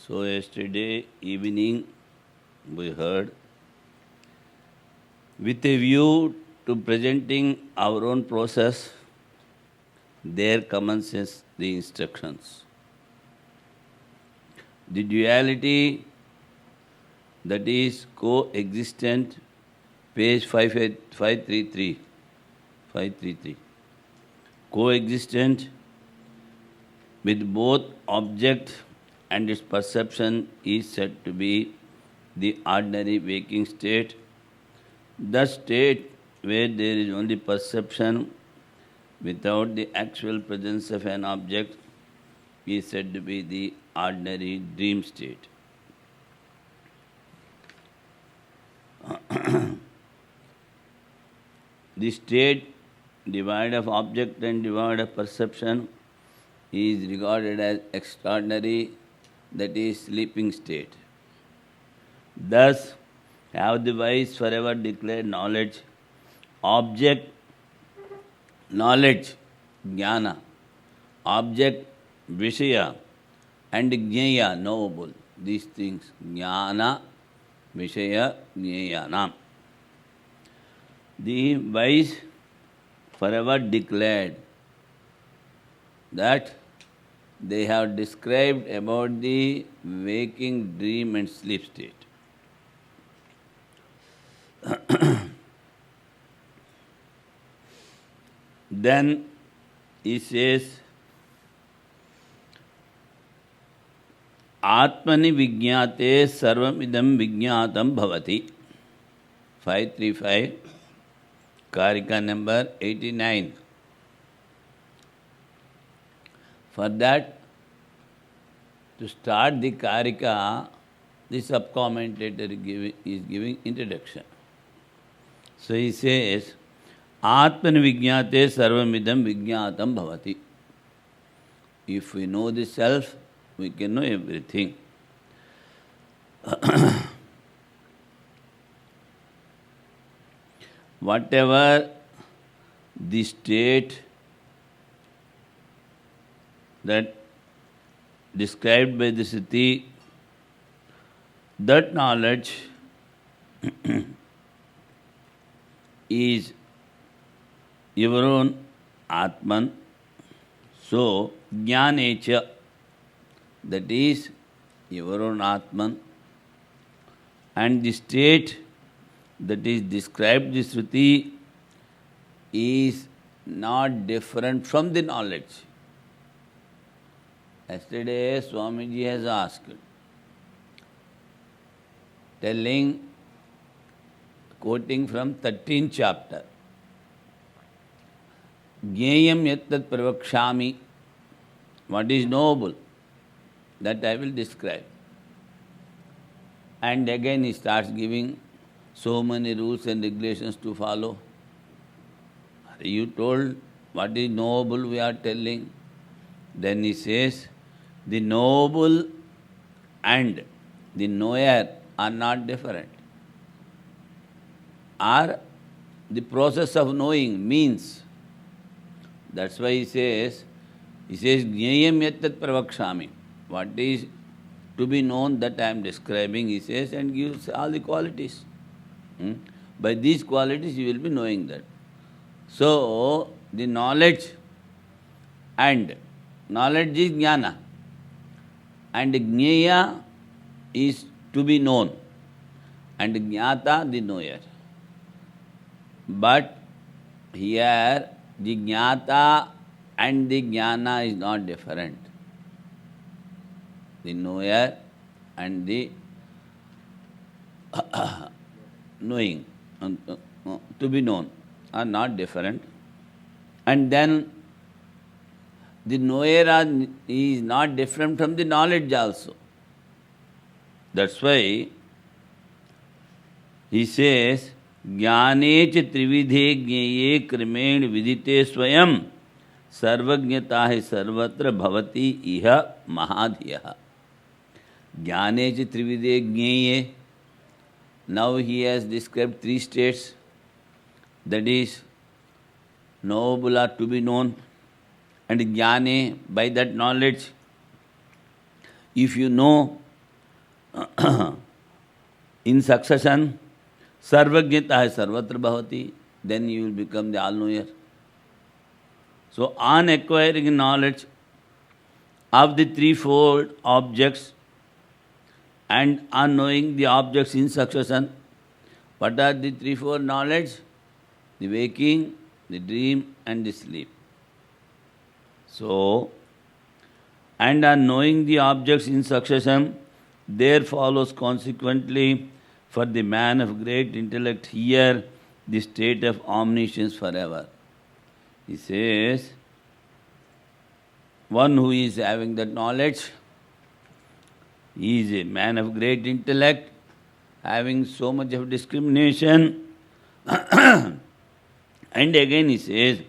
So yesterday evening we heard, with a view to presenting our own process, there commences the instructions. The duality that is coexistent, page 533, 533. Coexistent with both object and its perception is said to be the ordinary waking state. The state where there is only perception without the actual presence of an object is said to be the ordinary dream state. The state devoid of object and devoid of perception is regarded as extraordinary, that is sleeping state. Thus, have the wise forever declared knowledge, object, knowledge, jnana, object, vishaya, and jnaya, knowable. These things, jnana, vishaya, jnayana. The wise forever declared that they have described about the waking, dream and sleep state. Then he says, Atmani vijñāte sarvam idam vijñātam bhavati. 535, Karika number 89. For that, to start the Karika, the sub-commentator is giving introduction. So he says, Atman vijñāte sarvamidam vijñātam bhavati. If we know the self, we can know everything. Whatever the state that described by the Sriti, that knowledge is your own Atman. So, Jnanecha, that is your own Atman. And the state that is described in Sruti is not different from the knowledge. Yesterday, Swamiji has asked, quoting from 13th chapter, Jnayam yattat pravakshami, what is knowable, that I will describe. And again he starts giving so many rules and regulations to follow. You told what is knowable we are telling. Then he says, the knowable and the knower are not different. Are process of knowing means. That's why he says, Jnayam yattat pravakshami. What is to be known that I am describing, he says, and gives all the qualities. By these qualities you will be knowing that. So, the knowledge is jnana, and jnaya is to be known, and jnata the knower. But here the jnata and the jnana is not different. The knower and the knowing, to be known, are not different. And then the knower is not different from the knowledge also. That's why he says, Jnane cha trividhe jneye krimen vidite swayam sarvajnatahe sarvatra bhavati iha mahadhyaha. Jnane cha trividhe jneye. Now he has described three states, that is, knowable or to be known, and jnane, by that knowledge, if you know in succession, sarvajnata hai sarvatra bhavati, then you will become the all-knower. So, on acquiring knowledge of the threefold objects and on knowing the objects in succession, what are the threefold knowledge? The waking, the dream and the sleep. So, and on knowing the objects in succession, there follows consequently for the man of great intellect here the state of omniscience forever. He says, one who is having that knowledge, he is a man of great intellect, having so much of discrimination. And again he says,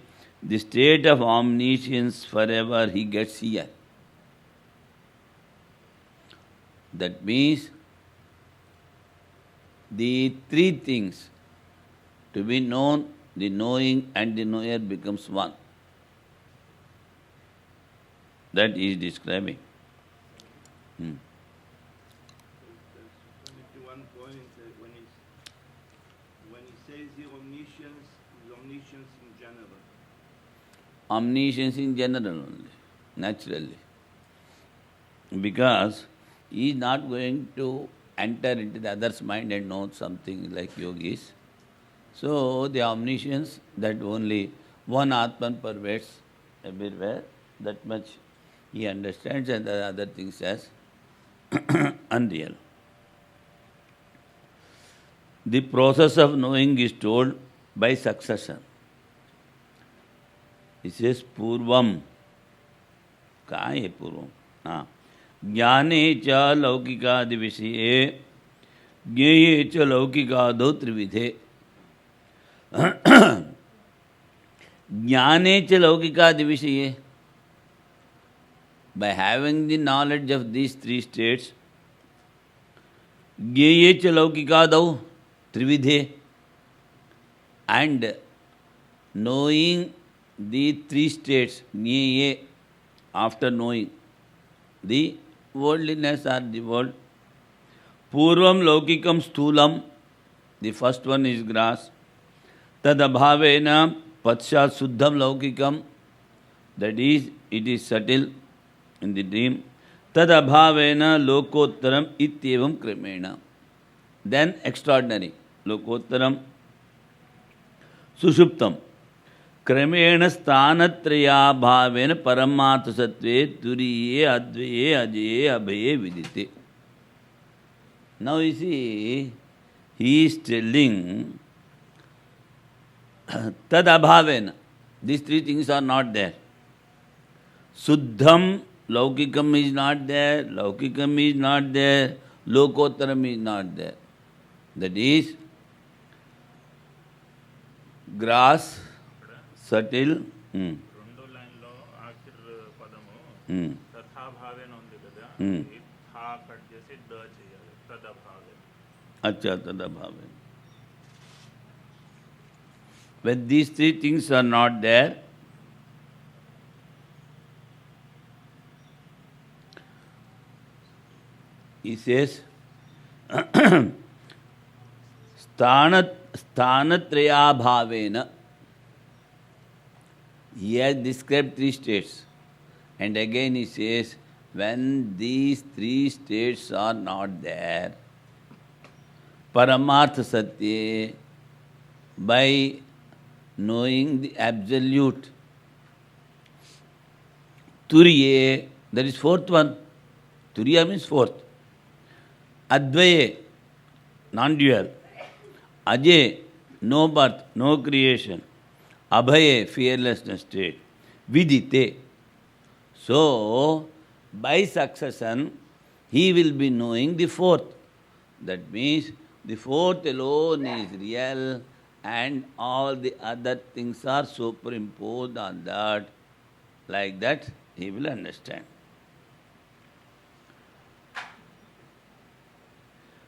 the state of omniscience forever he gets here. That means the three things to be known, the knowing and the knower becomes one. That is describing. One point when he says the omniscience, is omniscience in general. Omniscience in general only, naturally. Because he is not going to enter into the other's mind and know something like yogis. So the omniscience that only one Atman pervades everywhere, that much he understands, and the other things as unreal. The process of knowing is told by succession. He says Purvam. कहाँ है पूर्वम? हाँ, ज्ञाने च लौकिकादि विषये ज्ञेये च लौकिकादौ त्रिविधे. ज्ञाने च लौकिकादि विषये, by having the knowledge of these three states, ज्ञेये च लौकिकादौ त्रिविधे, and knowing the three states, ज्ञेये, after knowing the worldliness or the world. Purvam laukikam sthulam, the first one is grass. Tad abhavena patshat suddham laukikam, that is, it is subtle in the dream. Tad abhavena lokottaram ityevam kramena. Then extraordinary, lokottaram sushuptam. क्रमेण स्थानत्रया भावेन परमार्थ सत्वे तुरीये अद्वये अजये अभये विदिते. Now you see, he is telling tad abhavena, these three things are not there. Suddham, laukikam is not there, laukikam is not there, lokottaram is not there. That is, grass, subtle. రెండో లైన్లో ఆఖరి పదము తథాభావేన ఉంది కదా, థా cut చేసి డ చేయాలి, తదభావేన. अच्छा, तदभावेन. When these three things are not there, he says, स्थानत्रया bhavena. He has described three states. And again he says, when these three states are not there, Paramartha Satya, by knowing the absolute, Turiye, that is fourth one. Turiya means fourth. Advaye, non-dual. Ajay, no birth, no creation. Abhaye, fearlessness state. Vidite. So, by succession, he will be knowing the fourth. That means the fourth alone is real and all the other things are superimposed on that. Like that, he will understand.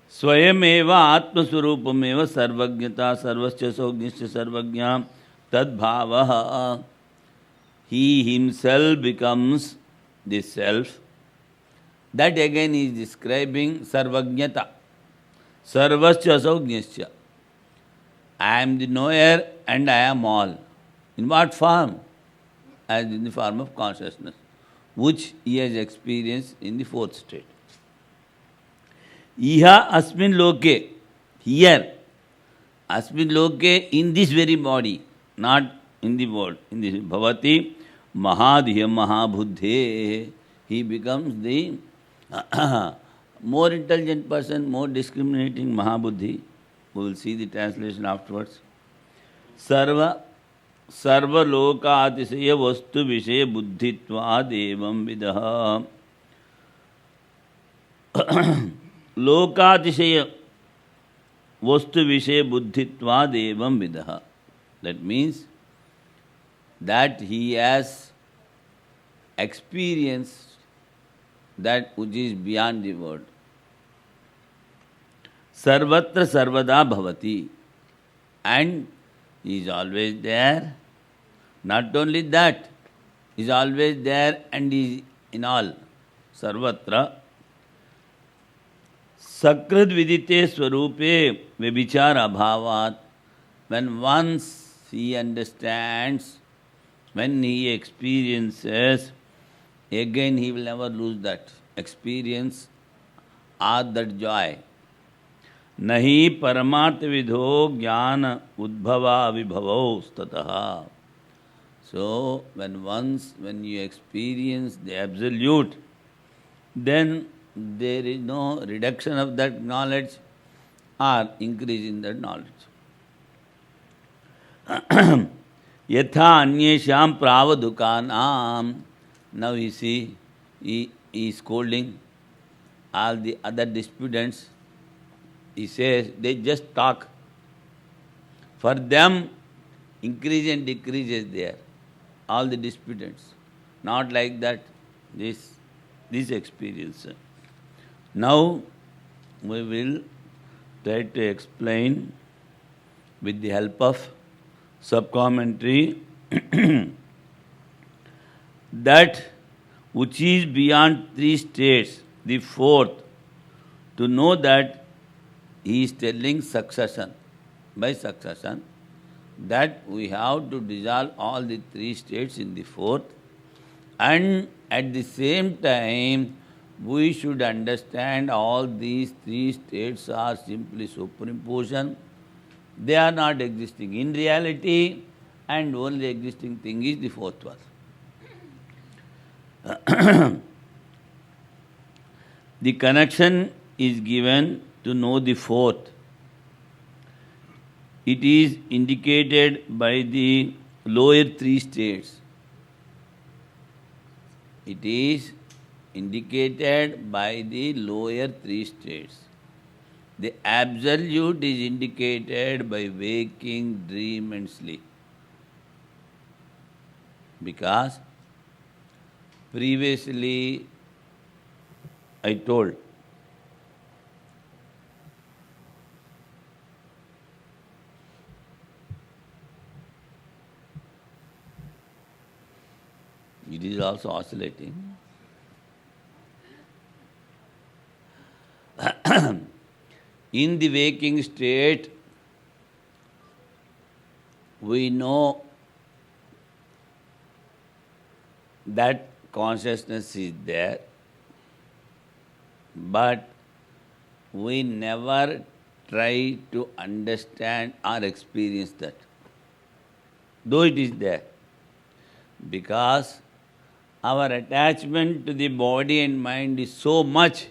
Swayameva atmaswarupameva sarvajnata sarvasya sognisya sarvajna tadbhavaha. He himself becomes the self That again is describing Sarvajnata. Sarvascha Saujñascha. I am the knower and I am all. In what form? As in the form of consciousness, which he has experienced in the fourth state. Iha asmin loke, here, asmin loke, in this very body, not in the world, in this bhavati mahadhya mahabuddhe, he becomes the more intelligent person, more discriminating mahabuddhi. We will see the translation afterwards. Sarva सर्वलोकातिशय वस्तु विषय बुद्धित्वाद एवं विदः. लोकातिशय वस्तु विषय बुद्धित्वाद एवं विदः. That means that he has experienced that which is beyond the world. Sarvatra sarvada bhavati, and he is always there. Not only that, he is always there and he is in all. Sarvatra. Sakrad vidite swarupe vibhichara bhavat. When once he understands, when he experiences, again he will never lose that experience or that joy. Nahi paramartha vidho jnana udbhava vibhavo stataha. So, when you experience the absolute, then there is no reduction of that knowledge or increase in that knowledge. Yatha anyesham pravadukanam. Now you see, he is scolding all the other disputants. He says, they just talk. For them, increase and decrease is there. All the disputants. Not like that, this experience. Now, we will try to explain with the help of sub-commentary that which is beyond three states, the fourth, to know that he is telling succession. By succession, that we have to dissolve all the three states in the fourth, and at the same time, we should understand all these three states are simply superimposition. They are not existing in reality, and only existing thing is the fourth one. The connection is given to know the fourth. It is indicated by the lower three states. It is indicated by the lower three states. The absolute is indicated by waking, dream and sleep. Because previously I told it is also oscillating. In the waking state, we know that consciousness is there, but we never try to understand or experience that, though it is there. Because our attachment to the body and mind is so much,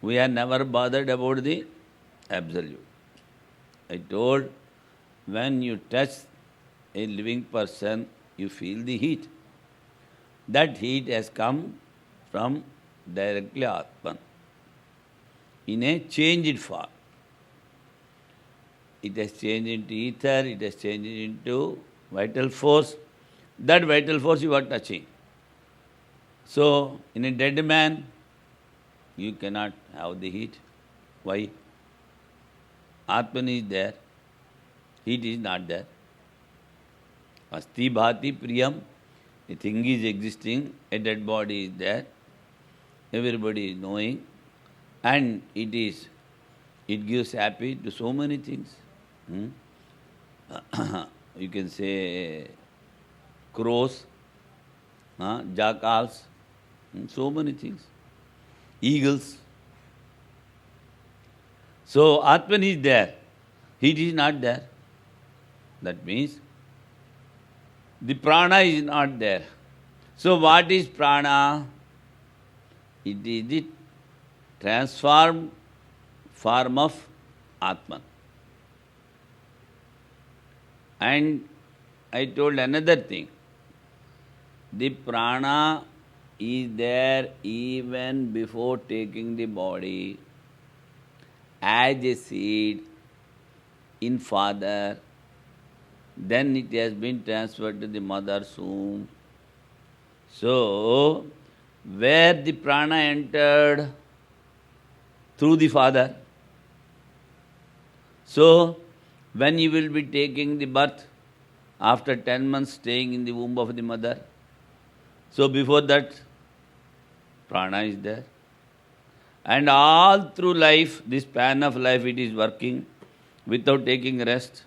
we are never bothered about the absolute. I told, when you touch a living person, you feel the heat. That heat has come from directly Atman in a changed form. It has changed into ether, it has changed into vital force. That vital force you are touching. So, in a dead man, you cannot have the heat. Why? Atman is there, heat is not there. Asti bhati priyam, a thing is existing, a dead body is there, everybody is knowing, and it gives happy to so many things. You can say crows, jackals, so many things, eagles. So Atman is there, heat is not there. That means the prana is not there. So what is prana? It is the transformed form of Atman. And I told another thing. The prana is there even before taking the body as a seed in father. Then it has been transferred to the mother's womb. So, where the prana entered? Through the father. So, when you will be taking the birth, after 10 months staying in the womb of the mother, so before that, prana is there. And all through life, this span of life, it is working without taking rest.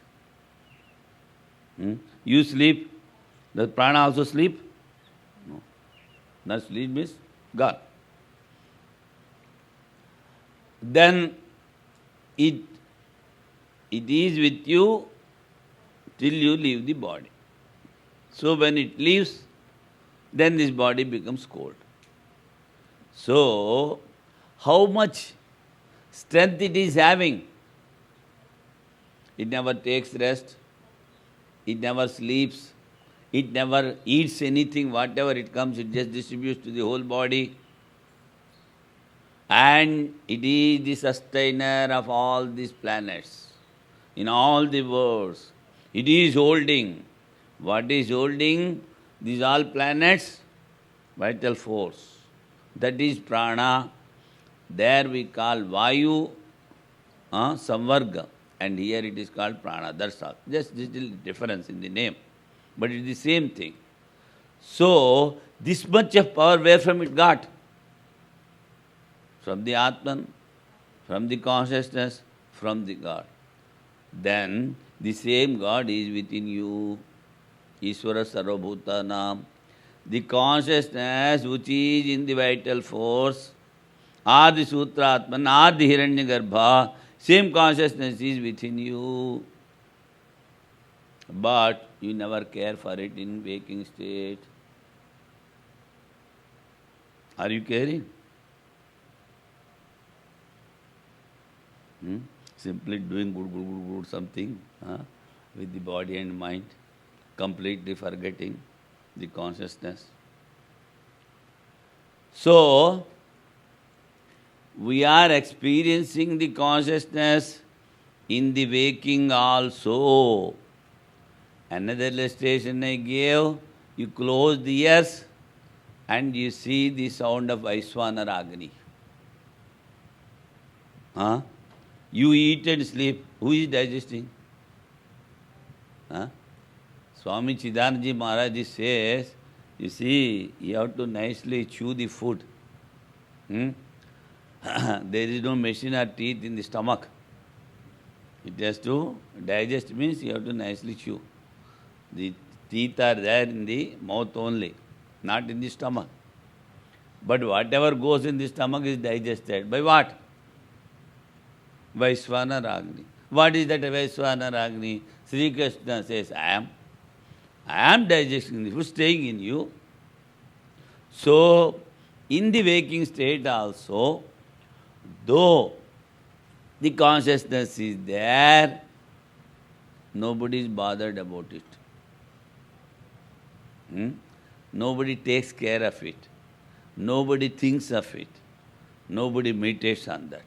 You sleep, does prana also sleep? No. Not sleep means gone. Then it is with you till you leave the body. So when it leaves, then this body becomes cold. So, how much strength it is having? It never takes rest, it never sleeps, it never eats anything, whatever it comes, it just distributes to the whole body. And it is the sustainer of all these planets, in all the worlds. It is holding. What is holding these all planets? Vital force. That is prana. There we call Vayu Samvarga, and here it is called prana. That's all. Just little difference in the name, but it is the same thing. So, this much of power, where from it got? From the Atman, from the consciousness, from the God. Then, the same God is within you. Ishvara Sarvabhutanam. The consciousness which is in the vital force, Adi Sutra Atman, Adi Hiranyagarbha, same consciousness is within you. But you never care for it in waking state. Are you caring? Simply doing good something with the body and mind, completely forgetting the consciousness. So, we are experiencing the consciousness in the waking also. Another illustration I gave, you close the ears and you see the sound of Vaishwanara Agni. You eat and sleep. Who is digesting? Swami Chidanandaji Maharaj says, you see, you have to nicely chew the food. There is no machine or teeth in the stomach. It has to digest, means you have to nicely chew. The teeth are there in the mouth only, not in the stomach. But whatever goes in the stomach is digested. By what? Vaishwanara Agni. What is that Vaishwanara Agni? Sri Krishna says, I am digesting the food, staying in you. So, in the waking state also, though the consciousness is there, nobody is bothered about it. Nobody takes care of it. Nobody thinks of it. Nobody meditates on that.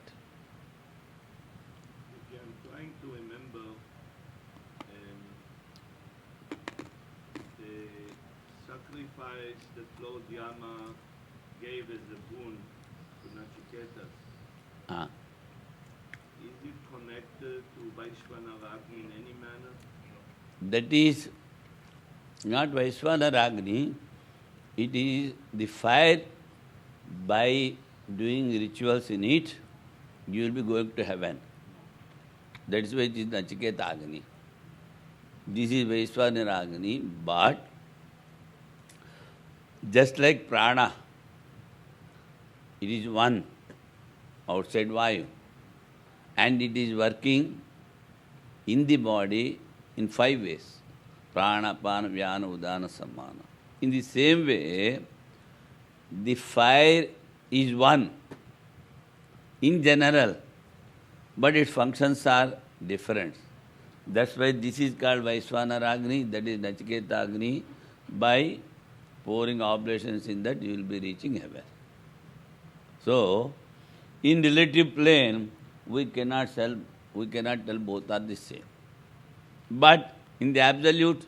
Okay, I'm trying to remember the sacrifice that Lord Yama gave as a boon to Nachiketas. Is it connected to Vaishwanara Agni in any manner? That is not Vaishwanara Agni, it is the fire by doing rituals in it, you will be going to heaven. That is why it is Nachiketa Agni. This is Vaishwanara Agni, but just like prana, it is one outside Vayu, and it is working in the body in 5 ways. Prana, Pana, Vyana, Udana, Sammana. In the same way, the fire is one in general, but its functions are different. That's why this is called Vaishwanara Agni, that is Nachiketa Agni. By pouring oblations in that, you will be reaching heaven. So, in relative plane, we cannot tell both are the same. But in the absolute,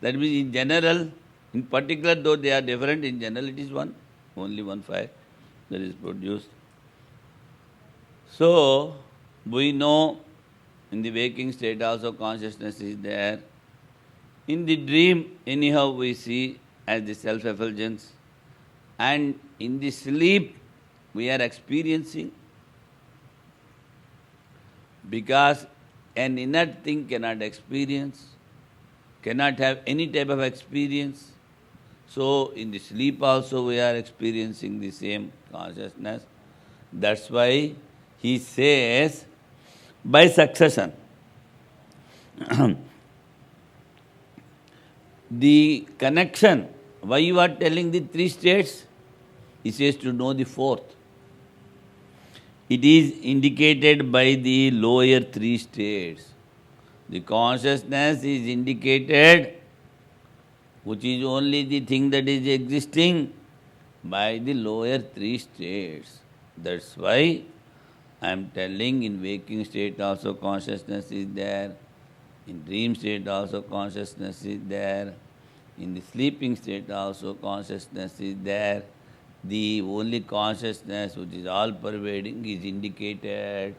that means in general, in particular, though they are different, in general it is one, only one fire that is produced. So, we know in the waking state also consciousness is there. In the dream, anyhow, we see as the self-effulgence. And in the sleep, we are experiencing. Because an inert thing cannot experience, cannot have any type of experience. So, in the sleep also we are experiencing the same consciousness. That's why he says, by succession. The connection, why you are telling the 3 states? He says to know the 4th. It is indicated by the lower 3 states. The consciousness is indicated, which is only the thing that is existing, by the lower 3 states. That's why I am telling in waking state also consciousness is there, in dream state also consciousness is there, in the sleeping state also consciousness is there. The only consciousness which is all-pervading is indicated.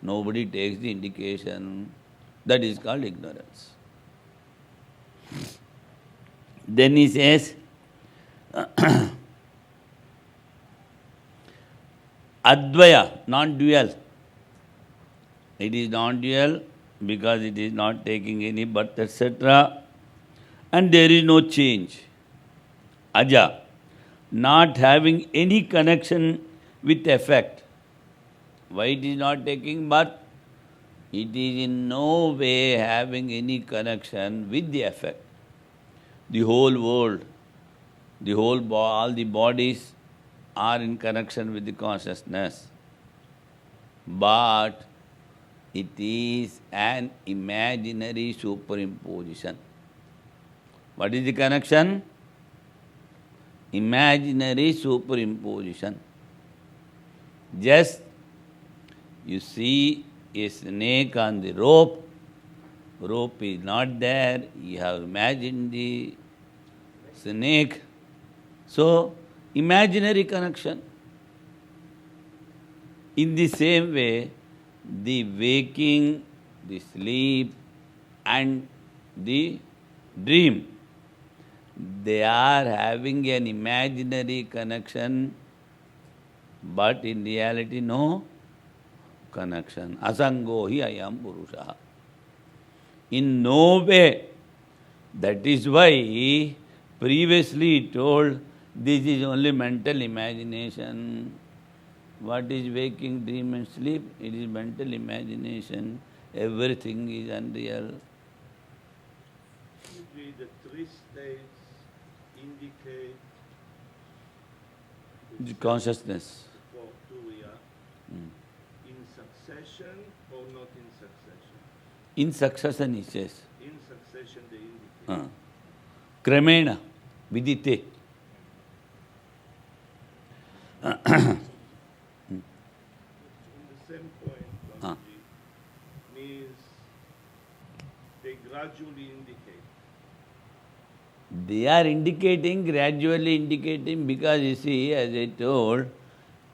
Nobody takes the indication. That is called ignorance. Then he says, Advaya, non-dual. It is non-dual because it is not taking any birth, etc. And there is no change. Aja, not having any connection with effect. Why it is not taking birth? It is in no way having any connection with the effect. The whole world, all the bodies are in connection with the consciousness. But it is an imaginary superimposition. What is the connection? Imaginary superimposition. Just you see a snake on the rope, rope is not there, you have imagined the snake. So, imaginary connection. In the same way, the waking, the sleep, and the dream, they are having an imaginary connection, but in reality no connection. Asango hi ayam purusha. In no way. That is why previously he told this is only mental imagination. What is waking, dream and sleep? It is mental imagination. Everything is unreal. The 3 states indicate The consciousness. for Turiya in succession or not in succession? In succession, he says. In succession they indicate. Kramena, vidite. In the same point, Swamiji, means they gradually indicate. They are indicating, gradually indicating, because you see, as I told,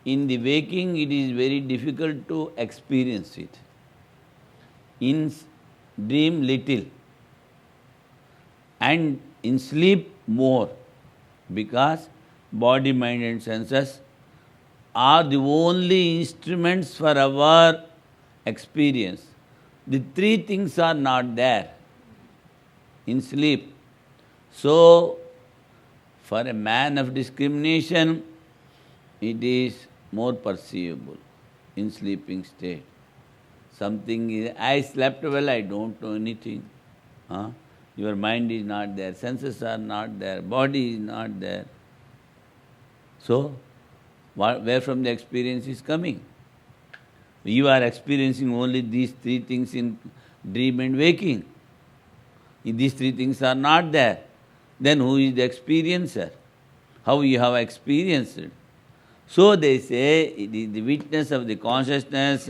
in the waking it is very difficult to experience it. In dream, little. And in sleep, more. Because body, mind and senses are the only instruments for our experience. The three things are not there in sleep. So, for a man of discrimination, it is more perceivable in sleeping state. Something is, I slept well, I don't know anything. Your mind is not there, senses are not there, body is not there. So, where from the experience is coming? You are experiencing only these three things in dream and waking. If these three things are not there, then who is the experiencer? How you have experienced it? So they say it is the witness of the consciousness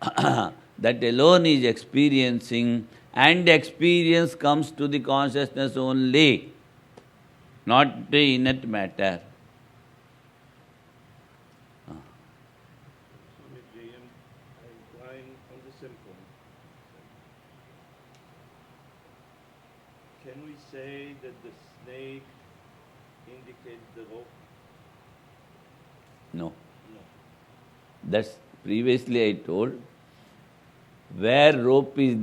that alone is experiencing, and experience comes to the consciousness only, not the inert matter. Swamiji, I'm trying on the simple. Can we say that the snake indicates the rope? No. No. That's previously I told. Where rope is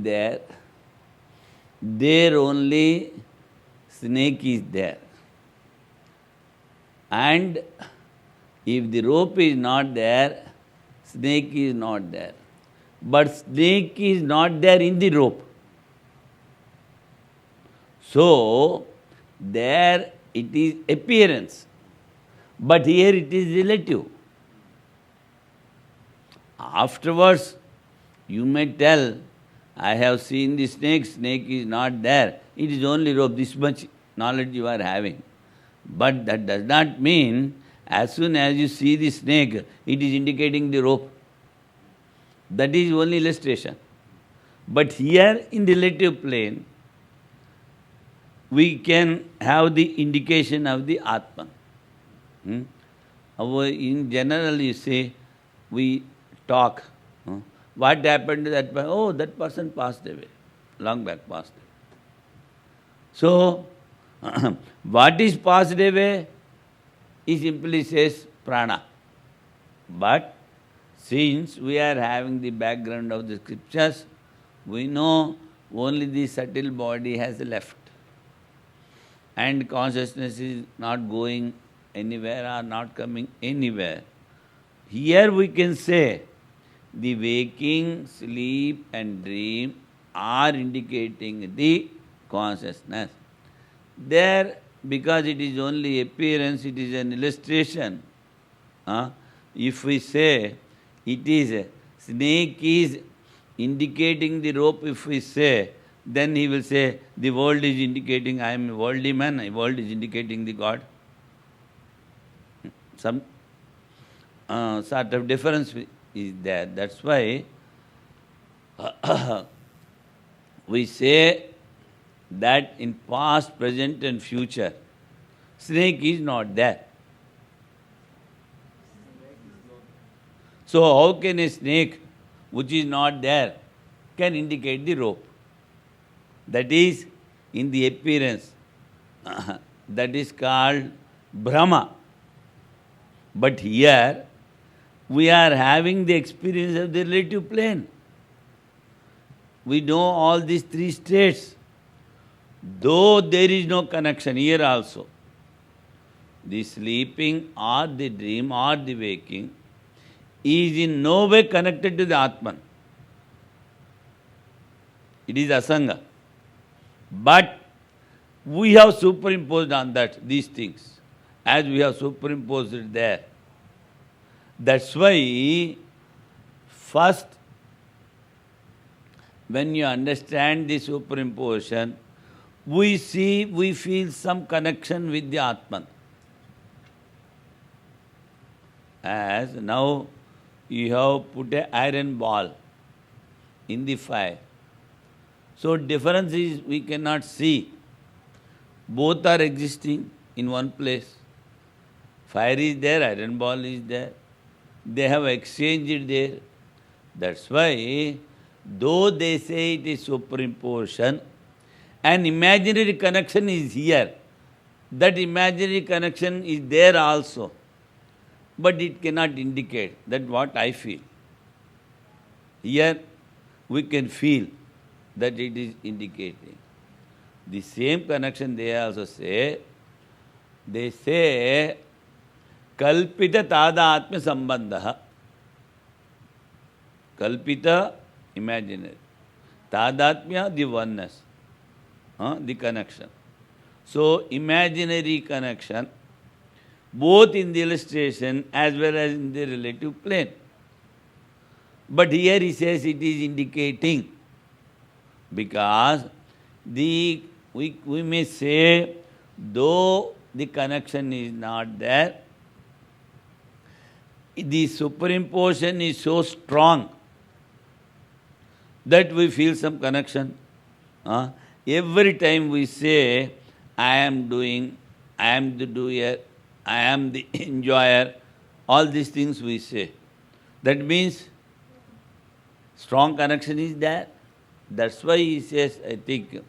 there only snake is there. And if the rope is not there, snake is not there. But snake is not there in the rope. So, there it is appearance. But here it is relative. Afterwards, you may tell, I have seen the snake, snake is not there. It is only rope, this much knowledge you are having. But that does not mean, as soon as you see the snake, it is indicating the rope. That is only illustration. But here in relative plane, we can have the indication of the Atman. In general, you say, we talk. What happened to that person? Oh, that person passed away. Long back passed away. So, what is passed away? He simply says prana. But since we are having the background of the scriptures, we know only the subtle body has left. And consciousness is not going anywhere or not coming anywhere. Here we can say the waking, sleep and dream are indicating the consciousness. There, because it is only appearance, it is an illustration. If we say it is snake is indicating the rope, if we say, then he will say the world is indicating I am a worldly man, the world is indicating the God. Some sort of difference is there. That's why we say that in past, present and future, snake is not there. So how can a snake which is not there can indicate the rope? That is in the appearance. That is called Brahma. But here we are having the experience of the relative plane. We know all these three states. Though there is no connection here also. The sleeping or the dream or the waking is in no way connected to the Atman. It is Asanga. But we have superimposed on that these things, as we have superimposed it there. That's why first, when you understand the superimposition, we feel some connection with the Atman. As now you have put an iron ball in the fire. So difference is we cannot see. Both are existing in one place. Fire is there, iron ball is there. They have exchanged there. That's why, though they say it is superimposition, an imaginary connection is here. That imaginary connection is there also, but it cannot indicate that what I feel. Here we can feel that it is indicating. The same connection they also say, kalpita tadatmya sambandha. Kalpita, imaginary. Tadatmya, the oneness, the connection. So, imaginary connection, both in the illustration as well as in the relative plane. But here he says it is indicating, because we may say, though the connection is not there, the superimposition is so strong that we feel some connection. Every time we say, I am doing, I am the doer, I am the enjoyer, all these things we say. That means strong connection is there. That's why he says, I think,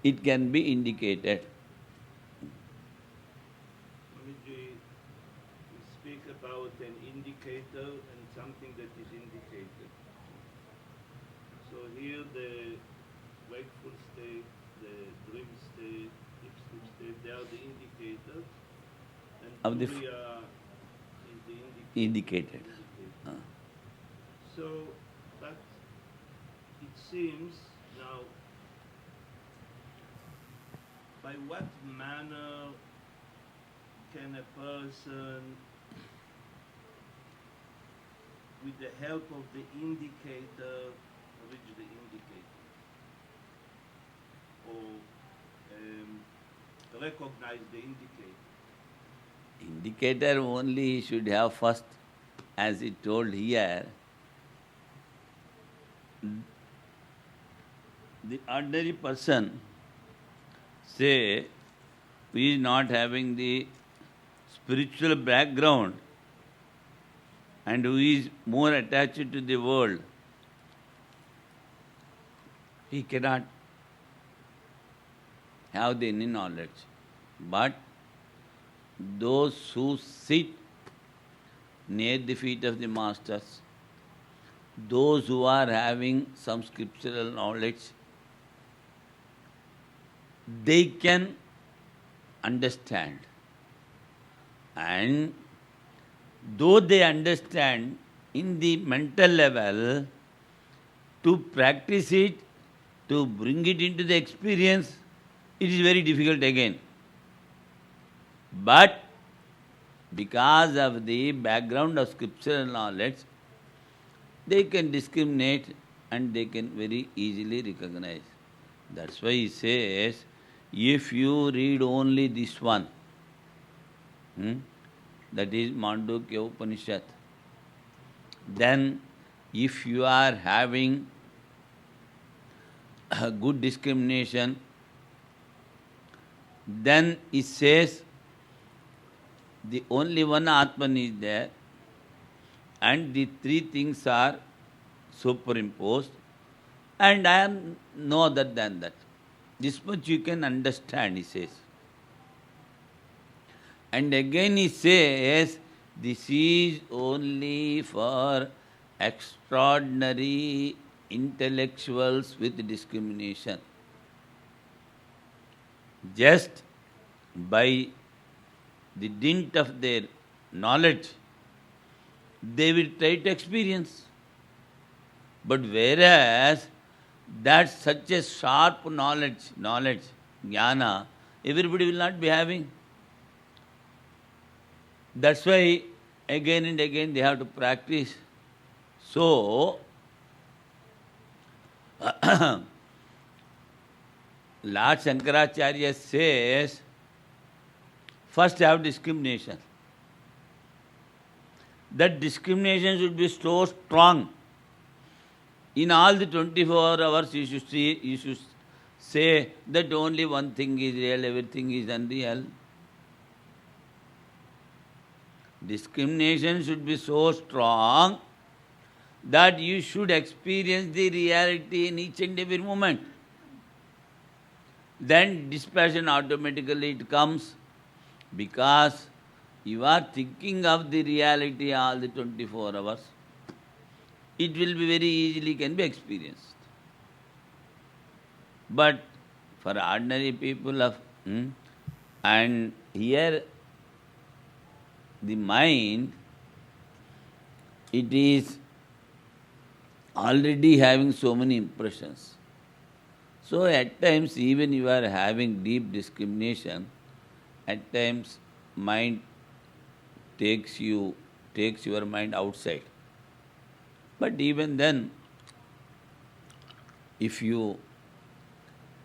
it can be indicated. Swamiji, we speak about an indicator and something that is indicated. So here the wakeful state, the dream state, deep sleep state, they are the indicators. And Of the Turiya is the indicated. So, but it seems now, by what manner can a person, with the help of the indicator, reach the indicator? Or recognize the indicator? Indicator only should have first, as he told here, the ordinary person, say, who is not having the spiritual background and who is more attached to the world, he cannot have any knowledge. But those who sit near the feet of the masters, those who are having some scriptural knowledge, they can understand. And though they understand in the mental level, to practice it, to bring it into the experience, it is very difficult again. But because of the background of scriptural knowledge, they can discriminate and they can very easily recognize. That's why he says, if you read only this one, that is Mandukya Upanishad, then if you are having a good discrimination, then it says the only one Atman is there and the three things are superimposed and I am no other than that. This much you can understand, he says. And again he says, this is only for extraordinary intellectuals with discrimination. Just by the dint of their knowledge, they will try to experience. But whereas that's such a sharp knowledge, jnana, everybody will not be having. That's why again and again they have to practice. So, Lord Shankaracharya says, first have discrimination. That discrimination should be so strong. In all the 24 hours you should say that only one thing is real, everything is unreal. Discrimination should be so strong that you should experience the reality in each and every moment. then dispassion automatically it comes, because you are thinking of the reality all the 24 hours. It will be very easily can be experienced. But for ordinary people and here the mind, it is already having so many impressions. So at times even you are having deep discrimination, at times mind takes your mind outside. But even then, if you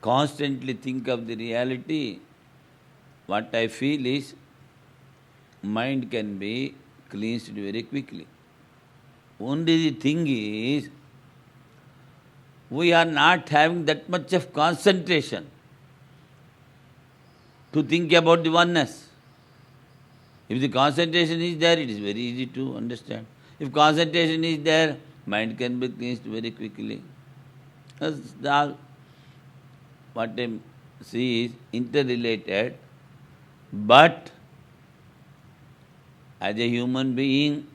constantly think of the reality, what I feel is mind can be cleansed very quickly. Only the thing is, we are not having that much of concentration to think about the oneness. If the concentration is there, it is very easy to understand. If concentration is there, mind can be cleansed very quickly. That's all. What I see is interrelated, but as a human being,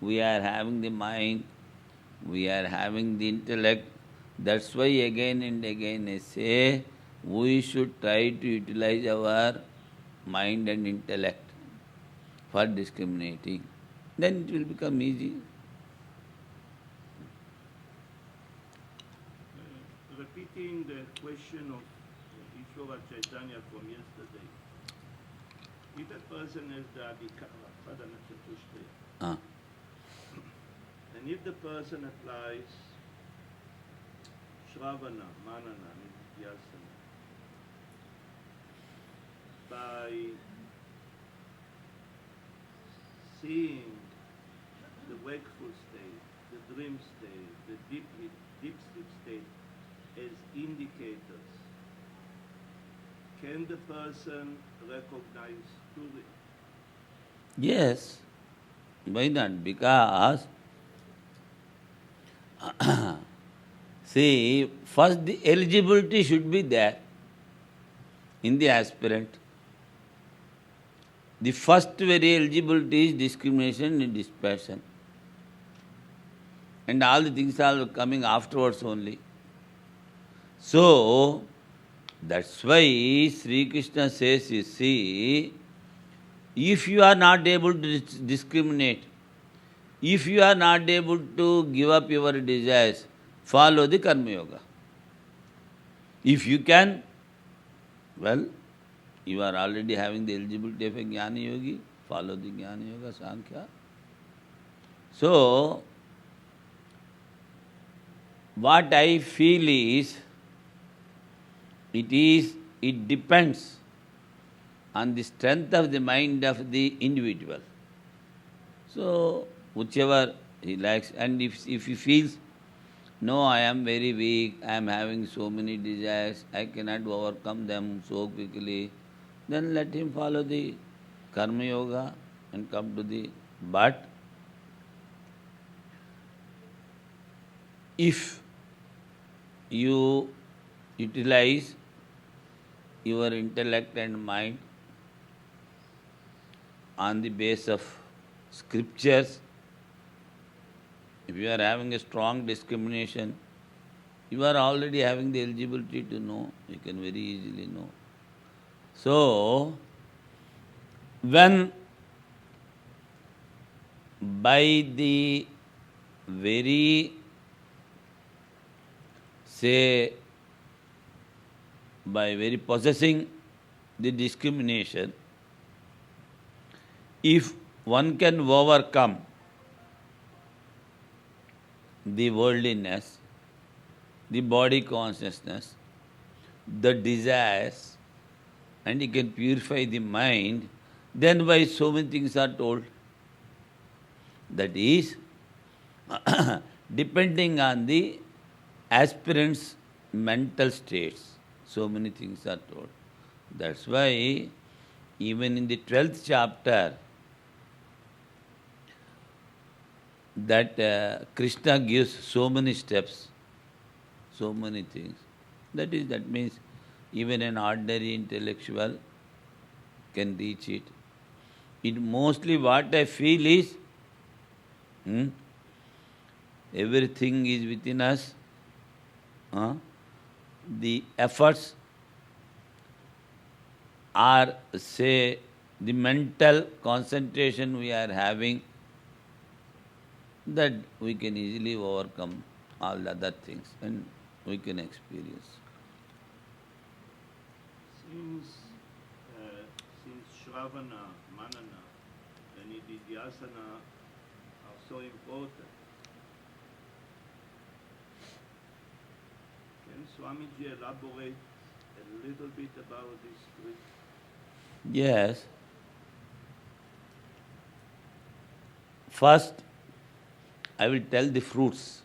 we are having the mind, we are having the intellect. That's why again and again I say, we should try to utilize our mind and intellect for discriminating. Then it will become easy. Repeating the question of Ishwara Chaitanya from yesterday. If a person has the adhikara, sadhana chatushtraya, and if the person applies Shravana, Manana, Nidhyasana, by seeing the wakeful state, the dream state, the deep sleep state as indicators, can the person recognize truly? Yes. Why not? Because see, first the eligibility should be there in the aspirant. The first very eligibility is discrimination and dispassion. And all the things are coming afterwards only. So, that's why Sri Krishna says, you see, if you are not able to discriminate, if you are not able to give up your desires, follow the Karma Yoga. If you can, well, you are already having the eligibility of a Jnana Yogi, follow the Jnana Yoga, Sankhya. So, what I feel is, it depends on the strength of the mind of the individual. So, whichever he likes, and if he feels, no, I am very weak, I am having so many desires, I cannot overcome them so quickly, then let him follow the Karma Yoga and come to the... But if you utilize your intellect and mind on the base of scriptures, if you are having a strong discrimination, you are already having the eligibility to know, you can very easily know. So, when by the very, say, by very possessing the discrimination, if one can overcome the worldliness, the body consciousness, the desires, and he can purify the mind, then why so many things are told? That is, depending on the aspirant's mental states, so many things are told. That's why even in the 12th chapter, that Krishna gives so many steps, so many things. That means Even an ordinary intellectual can reach it. It mostly what I feel is, everything is within us. The efforts are, say, the mental concentration we are having, that we can easily overcome all the other things and we can experience. Since Shravana, Manana, and Nididhyasana are so important, can Swamiji elaborate a little bit about this three? Yes. First, I will tell the fruits.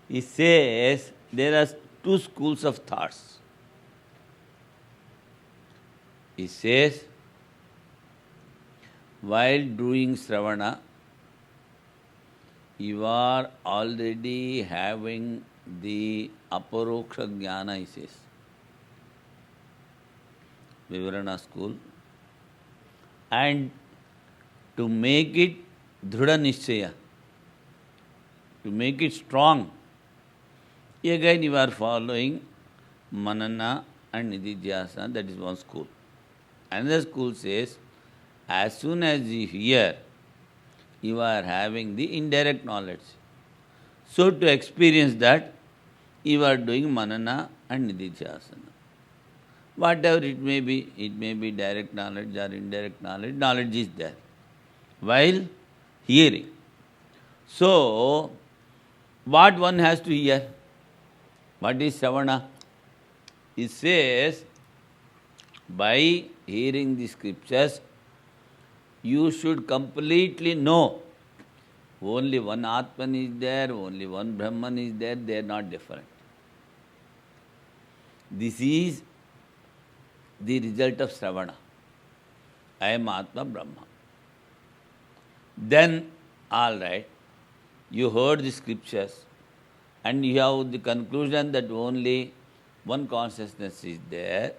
He says there are two schools of thoughts. He says, while doing Sravana, you are already having the aparoksha jnana, he says. Vivarana school. And to make it dhrudha nishchaya, to make it strong, again you are following manana and nididhyasana, that is one school. Another school says, as soon as you hear, you are having the indirect knowledge. So to experience that, you are doing manana and nididhyasana. Whatever it may be direct knowledge or indirect knowledge, knowledge is there while hearing. So, what one has to hear? What is Sravana? It says, by hearing the scriptures, you should completely know only one Atman is there, only one Brahman is there, they are not different. This is the result of Sravana. I am Atma Brahma. Then, all right, you heard the scriptures and you have the conclusion that only one consciousness is there.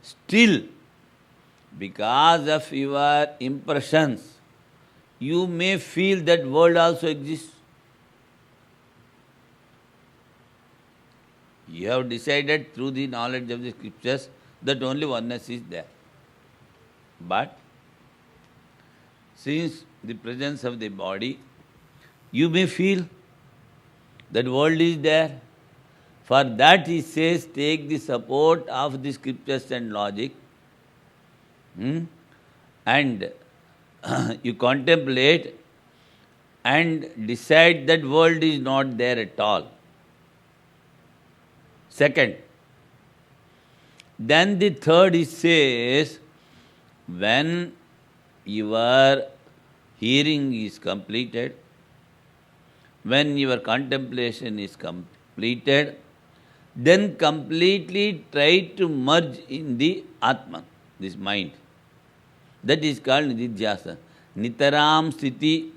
Still, because of your impressions, you may feel that world also exists. You have decided through the knowledge of the scriptures that only oneness is there. But since the presence of the body, you may feel that world is there. For that he says, take the support of the scriptures and logic, and you contemplate and decide that world is not there at all. Second, then the third he says, when your hearing is completed, when your contemplation is completed, then completely try to merge in the Atman, this mind. That is called nididhyasa. Nitaram sthiti,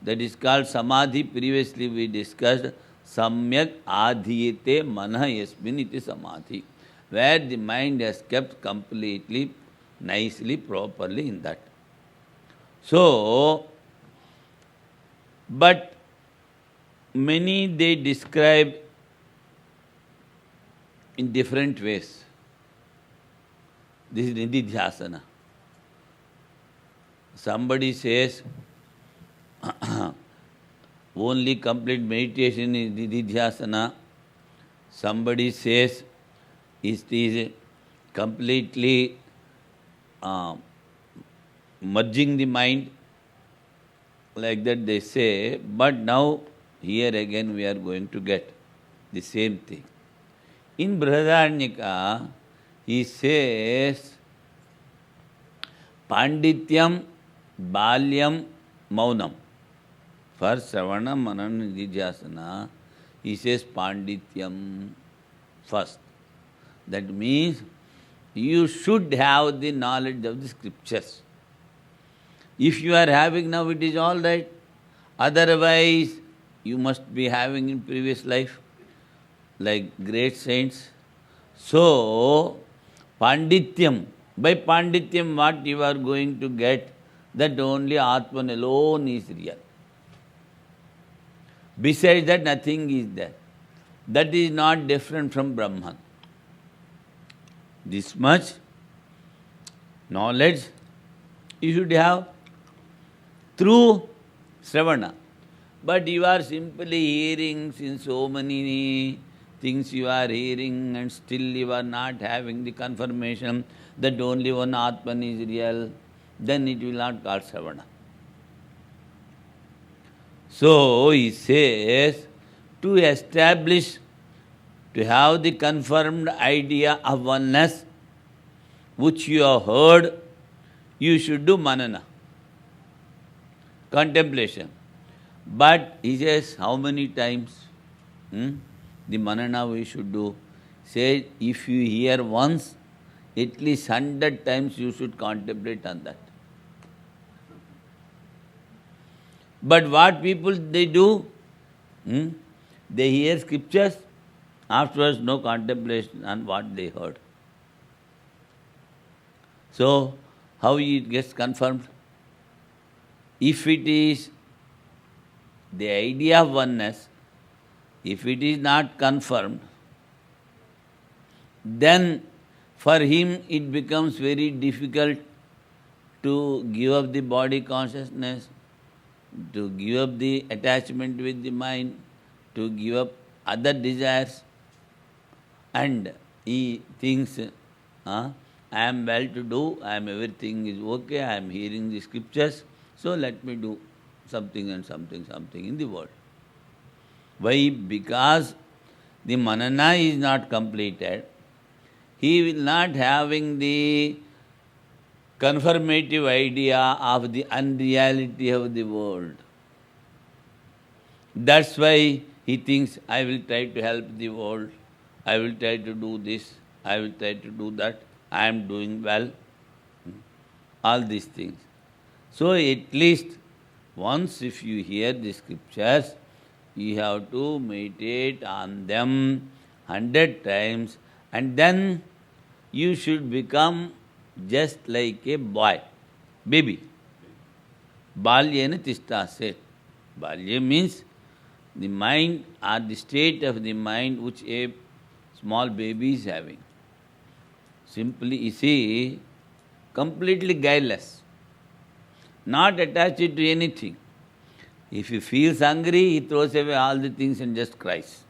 that is called samadhi. Previously we discussed samyak adhiyate manah yasmin iti samadhi, where the mind has kept completely, nicely, properly in that. So, but many they describe in different ways. This is nididhyasana. Somebody says only complete meditation is nididhyasana. Somebody says it is completely merging the mind. Like that they say, but now here again we are going to get the same thing. In Brihadaranyaka, he says, Pandityam, Balyam, Maunam. For Sravana, Manana, Nididhyasana, he says Pandityam first. That means you should have the knowledge of the scriptures. If you are having now, it is all right. Otherwise, you must be having in previous life. like great saints. So, Pandityam, by Pandityam what you are going to get? That only Atman alone is real. Besides that, nothing is there. That is not different from Brahman. This much knowledge you should have through Sravana. But you are simply hearing since so many things you are hearing and still you are not having the confirmation that only one Atman is real, then it will not call Sravana. So he says, to establish, to have the confirmed idea of oneness, which you have heard, you should do manana, contemplation. But he says, how many times? The manana we should do. Say, if you hear once, at least 100 times you should contemplate on that. But what people they do? They hear scriptures, afterwards no contemplation on what they heard. So, how it gets confirmed? If it is the idea of oneness, if it is not confirmed, then for him it becomes very difficult to give up the body consciousness, to give up the attachment with the mind, to give up other desires, and he thinks, I am well to do, everything is okay, I am hearing the scriptures, so let me do something and something in the world. Why? Because the manana is not completed, he will not having the confirmative idea of the unreality of the world. That's why he thinks, I will try to help the world, I will try to do this, I will try to do that, I am doing well. All these things. So at least once if you hear the scriptures, you have to meditate on them 100 times, and then you should become just like a boy, baby. Balyena tishta set. Balya means the mind or the state of the mind which a small baby is having. Simply, you see, completely guileless, not attached to anything. If he feels hungry, he throws away all the things and just cries.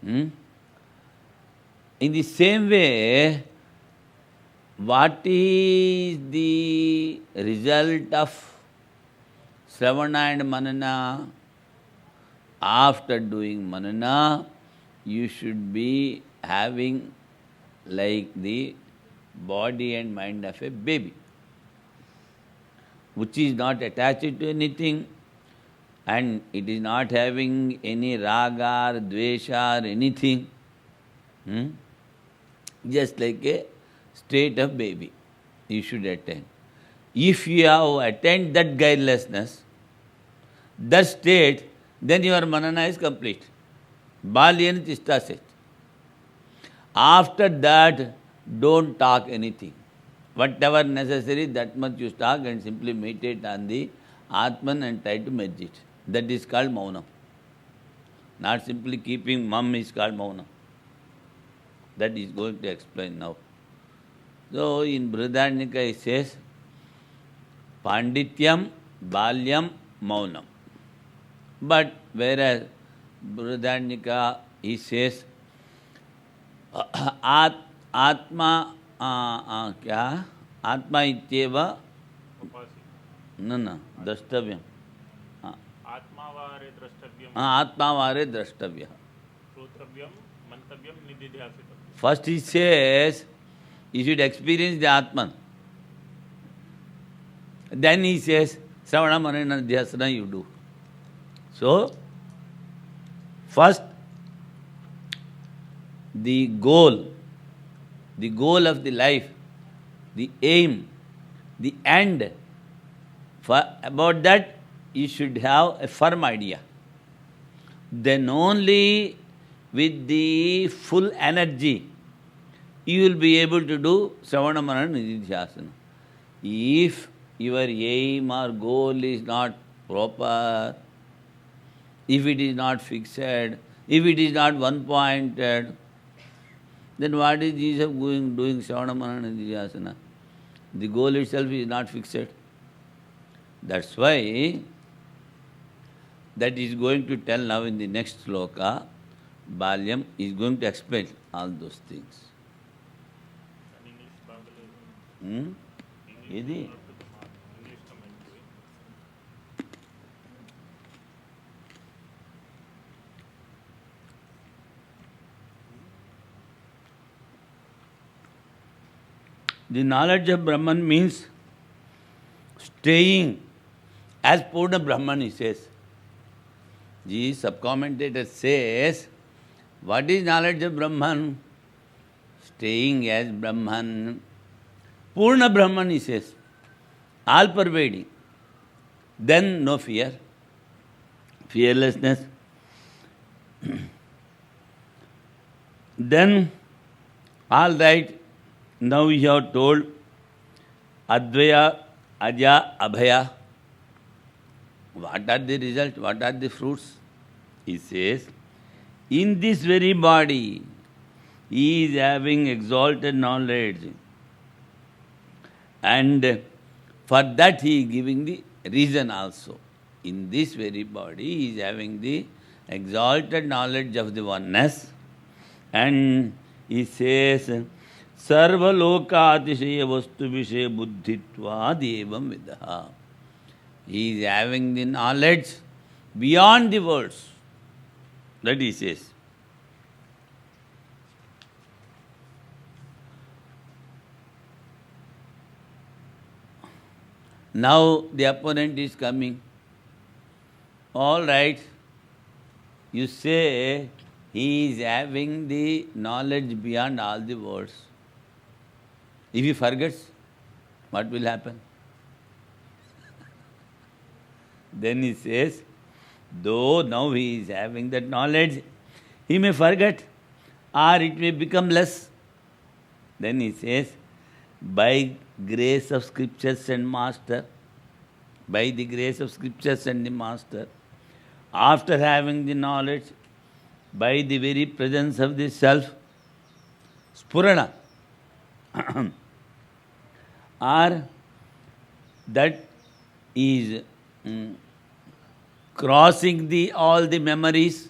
In the same way, what is the result of Sravana and Manana? After doing Manana, you should be having like the body and mind of a baby, which is not attached to anything, and it is not having any raga or dvesha or anything. Just like a state of baby, you should attain. If you have attained that guilelessness, that state, then your manana is complete. Balyena tishta set. After that, don't talk anything. Whatever necessary, that much you talk and simply meditate on the Atman and try to merge it. That is called Mauna. Not simply keeping mum is called Mauna. That is going to explain now. So in Brihadaranyaka it says, Pandityam, Balyam, Maunam. But whereas Brihadaranyaka he says, Atma क्या आत्मा इत्येव न द्रष्टव्यम आत्मावारे द्रष्टव्यम आत्मावारे द्रष्टव्य श्रोत्रव्यम मंतव्यम निदिध्यासितव्यम. First he says you should experience the Atman. Then he says Sravana Manana Dhyasana you do. So first the goal of the life, the aim, the end, about that you should have a firm idea. Then only with the full energy, you will be able to do Shravana Manana Nididhyasana. If your aim or goal is not proper, if it is not fixed, if it is not one-pointed, then what is use of doing Shravana Manana Nididhyasana? The goal itself is not fixed. That's why that is going to tell now in the next sloka. Balyam is going to explain all those things. Idi? The knowledge of Brahman means staying as Purna Brahman, he says. The sub-commentator says, what is knowledge of Brahman? Staying as Brahman. Purna Brahman, he says. All-pervading. Then no fear. Fearlessness. Then, all right, now we have told Advaya, Aja, Abhaya. What are the results? What are the fruits? He says, in this very body, he is having exalted knowledge. And for that he is giving the reason also. In this very body, he is having the exalted knowledge of the oneness. And he says, Sarva loka atishaya vastu vishaya buddhitva devam vidaha. He is having the knowledge beyond the words. That he says. Now the opponent is coming. All right, you say he is having the knowledge beyond all the words. If he forgets, what will happen? Then he says, though now he is having that knowledge, he may forget or it may become less. Then he says, by grace of scriptures and master, by the grace of scriptures and the master, after having the knowledge, by the very presence of the self, spurana, or that is crossing all the memories,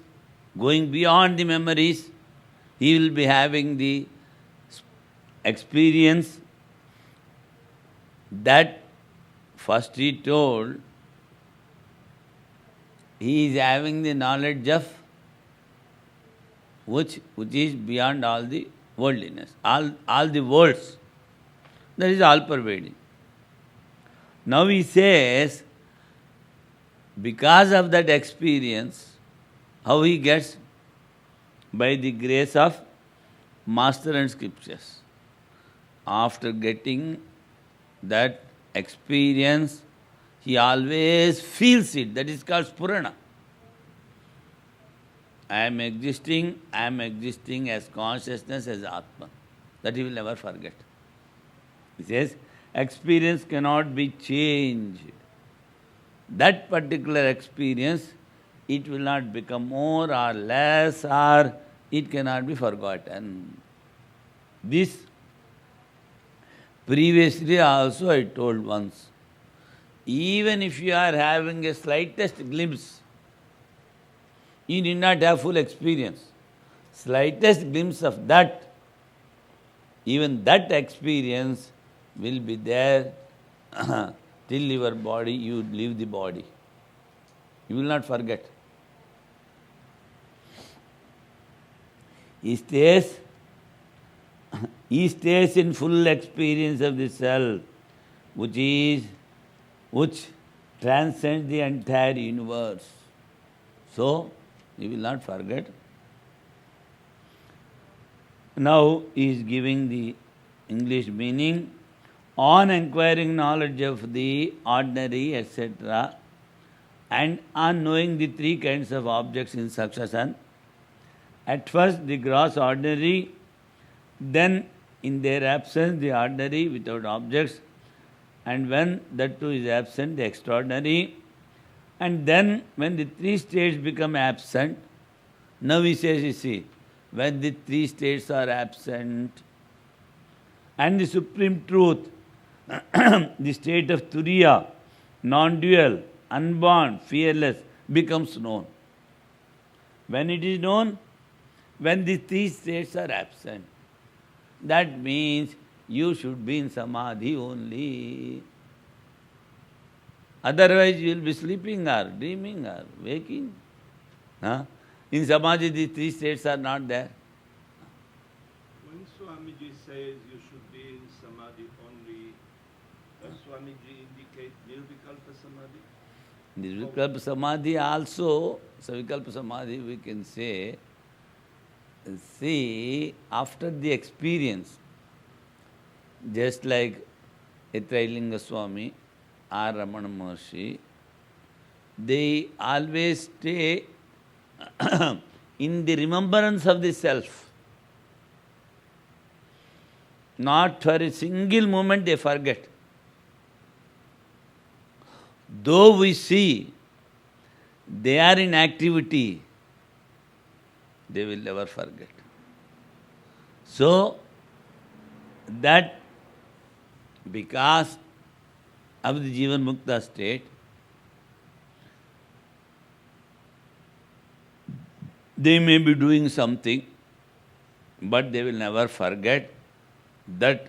going beyond the memories, he will be having the experience that first he told, he is having the knowledge of which is beyond all the worldliness, all the worlds. That is all-pervading. Now he says, because of that experience, how he gets? By the grace of master and scriptures. After getting that experience, he always feels it. That is called spurana. I am existing as consciousness, as Atma. That he will never forget. He says, experience cannot be changed. That particular experience, it will not become more or less, or it cannot be forgotten. This previously also I told once. Even if you are having a slightest glimpse, you need not have full experience. Slightest glimpse of that, even that experience will be there till your body, you leave the body. You will not forget. He stays in full experience of the self, which transcends the entire universe. So, you will not forget. Now, he is giving the English meaning. On acquiring knowledge of the ordinary, etc., and on knowing the three kinds of objects in succession, At first the gross ordinary, then in their absence the ordinary without objects, and when that too is absent, the extraordinary, and then when the three states become absent, now he says, you see, when the three states are absent, and the supreme truth, the state of Turiya, non-dual, unborn, fearless, becomes known. When it is known, when the three states are absent, that means you should be in samadhi only. Otherwise you will be sleeping or dreaming or waking. In samadhi the three states are not there. When Swamiji says you should be in samadhi only, does Swamiji indicate nirvikalpa samadhi? Nirvikalpa samadhi also, savikalpa samadhi we can say, see, after the experience, just like Etrailinga Swami or Ramana Maharshi, they always stay in the remembrance of the self. Not for a single moment they forget. Though we see they are in activity, they will never forget. So, that because of the Jivan Mukta state, they may be doing something, but they will never forget that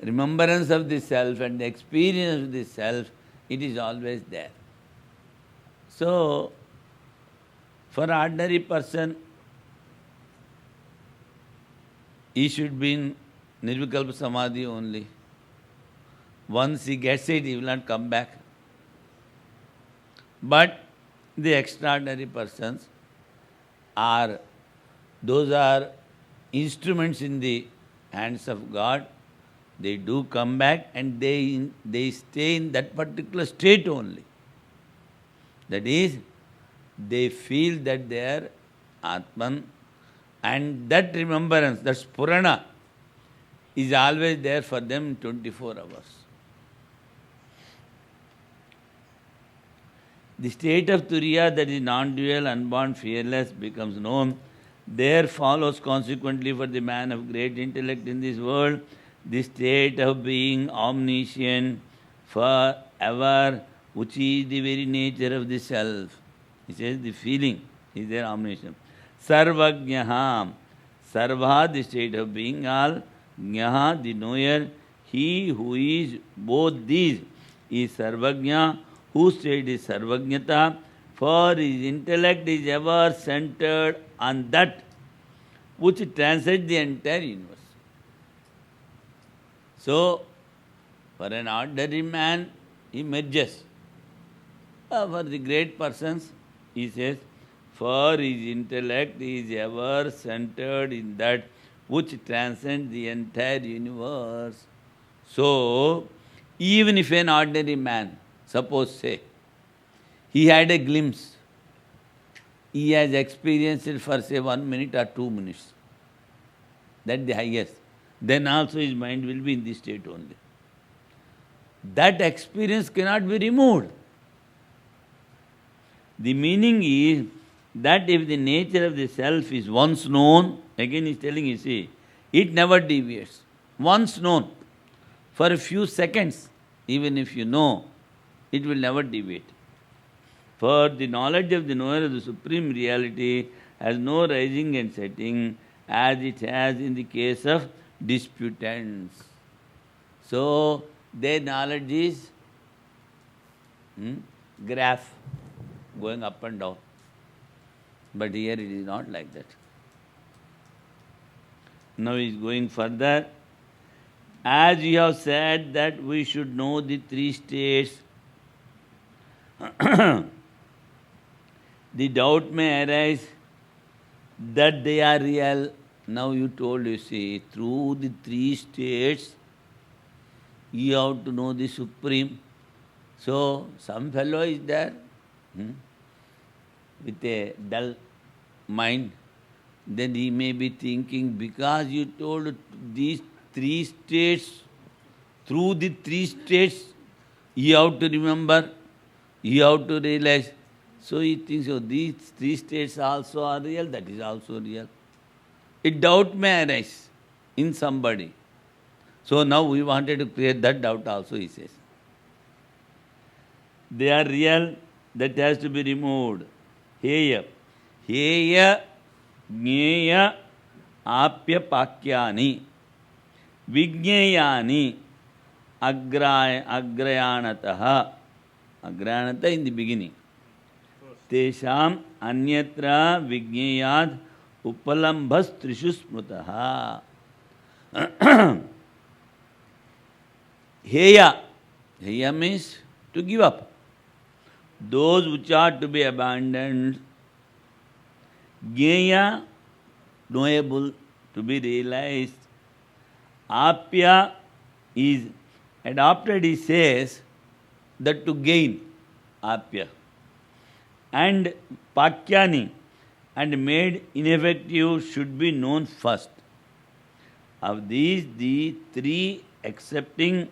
remembrance of the self and the experience of the self, it is always there. So, for an ordinary person, he should be in Nirvikalpa Samadhi only. Once he gets it, he will not come back. But the extraordinary persons are, those are instruments in the hands of God. They do come back and they stay in that particular state only. That is, they feel that they are Atman, and that remembrance, that Spurana, is always there for them 24 hours. The state of Turiya, that is non-dual, unborn, fearless, becomes known. There follows consequently for the man of great intellect in this world, the state of being omniscient forever, which is the very nature of the self. He says the feeling is there, omniscient. Sarvajnaha, Sarva, the state of being all, Jnaha, the knower, he who is both these is Sarvajna, whose state is Sarvajnata, for his intellect is ever centered on that which transcends the entire universe. So, for an ordinary man, he merges. For the great persons, he says, for his intellect is ever centered in that which transcends the entire universe. So, even if an ordinary man, suppose say, he had a glimpse, he has experienced it for say 1 minute or 2 minutes, that's the highest, then also his mind will be in this state only. That experience cannot be removed. The meaning is that if the nature of the self is once known, again he is telling, you see, it never deviates. Once known, for a few seconds, even if you know, it will never deviate. For the knowledge of the knower of the Supreme Reality has no rising and setting, as it has in the case of disputants. So, their knowledge is graph, going up and down. But here it is not like that. Now he is going further. As you have said that we should know the three states, the doubt may arise that they are real. Now you told, you see, through the three states, you have to know the Supreme. So, some fellow is there with a dull mind, then he may be thinking, because you told these three states, through the three states, you have to remember, you have to realize. So he thinks, oh, these three states also are real, that is also real. A doubt may arise in somebody. So now we wanted to create that doubt also, he says. They are real, that has to be removed. Heya. Heya, Jnaya, Apya Pakyani, Vijnayani, Agrayanataha. Agrayanata in the beginning. Tesham Anyatra Vijnayad Upalambhas Trishu Smrutaha. Heya. Heya means to give up. Those which are to be abandoned. Jnaya, knowable, to be realized. Apya is adopted, he says, that to gain. Apya. And Pakyani, and made ineffective, should be known first. Of these, the three accepting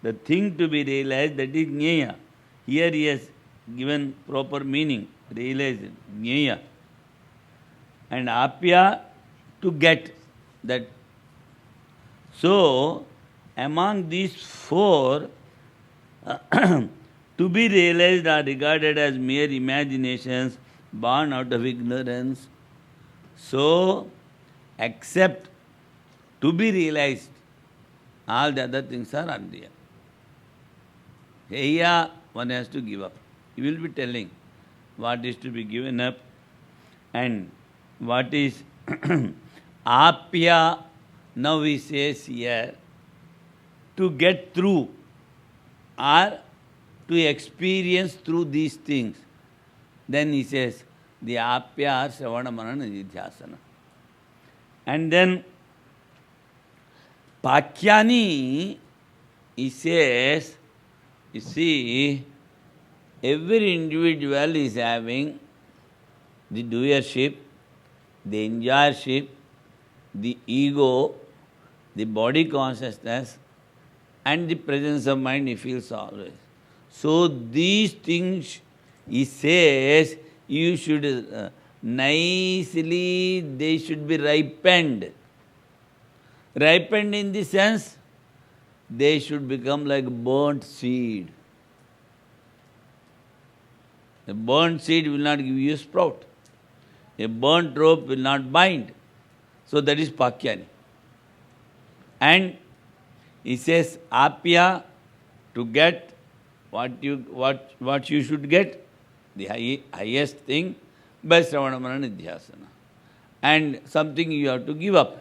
the thing to be realized, that is Jnaya. Here he has given proper meaning, realized, Jnaya. And Apya, to get that. So, among these four, to be realized are regarded as mere imaginations born out of ignorance. So, except to be realized, all the other things are unreal. Heya, one has to give up. He will be telling what is to be given up and what is Apya. Now he says here, to get through or to experience through these things. Then he says, the Apya are Shravana Manana Nidhyasana. And then Pakyani, he says, you see, every individual is having the doership, the enjoyership, the ego, the body consciousness, and the presence of mind he feels always. So these things, he says, you should nicely, they should be ripened. Ripened in the sense, they should become like burnt seed. A burnt seed will not give you a sprout. A burnt rope will not bind. So that is Pakyani. And he says, Apya, to get what you should get, the highest thing, by Shravana Manana Nidhyasana. And something you have to give up.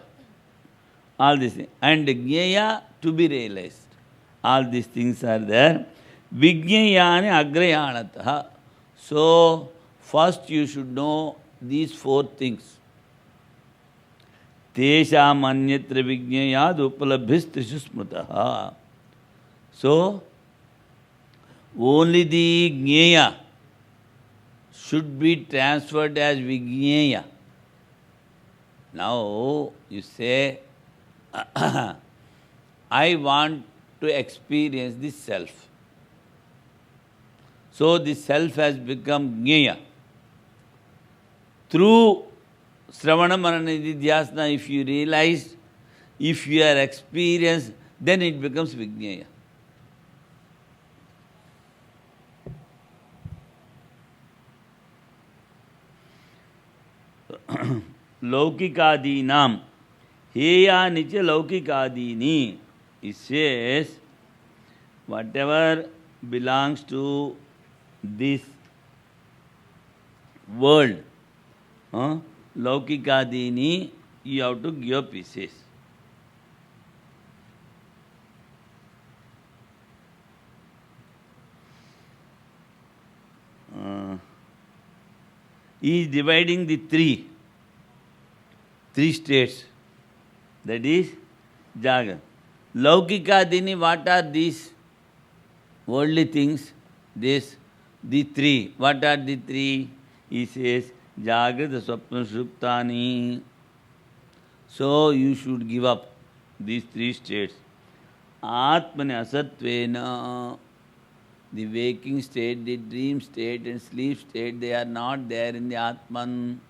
All these things. And Jnaya, to be realized. All these things are there. Vijnayani Agrayanataha. So, first you should know these four things. Tesham Anyatra Vijnayad Upalabhis Trishu Smrutaha. So, only the Jnaya should be transferred as Vijnaya. Now, you say, I want to experience the self. So, the self has become Jnaya. Through Shravana Manana Nidhyasana, if you realize, if you are experienced, then it becomes Vijnaya. Laukikadinam. Heya nicha laukikadini. It says, whatever belongs to this world, laukikadini, you have to give up, he says. He is dividing the three states. That is Jaga. Laukikadini, what are these worldly things? The three. What are the three? He says, Jagrita, Swapna, Sushuptani. So you should give up these three states. Atmani asatvena, the waking state, the dream state and sleep state, they are not there in the Atman.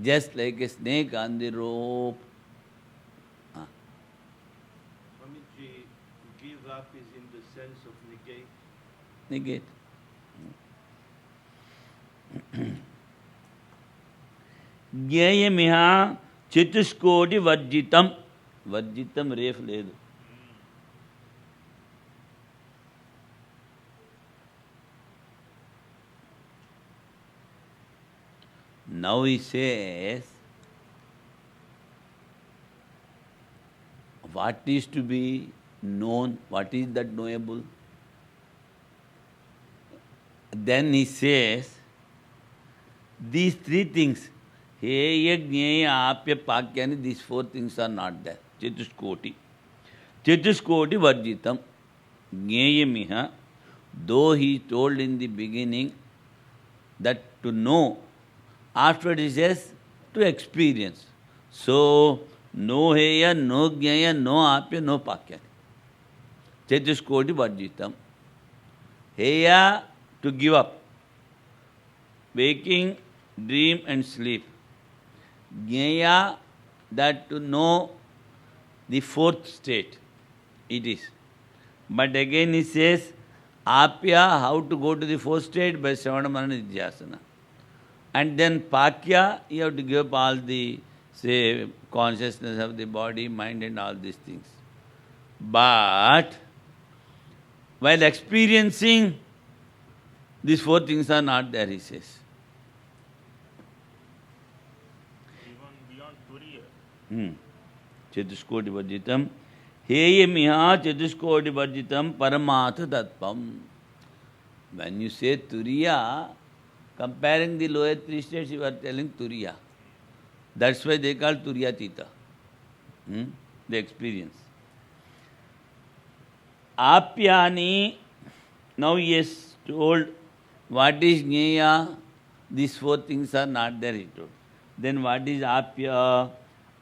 Just like a snake on the rope. Swamiji, give up is in the sense of negate. Negate. Gyayamiha chituskoti varjitam. Varjitam ref ledu. Now he says, what is to be known, what is that knowable? Then he says, these three things, Heya, Jnaya, Apya, Pakyani, these four things are not there. Chatuskoti. Chatuskoti varjitam. Jnayamiha, though he told in the beginning that to know, afterwards he says to experience. So, no heya, no jnaya, no apya, no pakya. Chatuskoti varjitam. Heya, to give up. Waking, dream and sleep. Jnaya, that to know the fourth state. It is. But again he says, apya, how to go to the fourth state? By Sravana Manana Nidhyasana. And then Pakya, you have to give up all the, say, consciousness of the body, mind and all these things. But, while experiencing, these four things are not there, he says. Even beyond Turiya. Chatuskoti varjitam. Heyamiha chatuskoti varjitam paramatha tattvam. When you say Turiya, comparing the lower three states, you are telling Turiya. That's why they call Turiyatita. The experience. Apyani, now he has told what is Jnaya, these four things are not there, he told. Then what is Apya?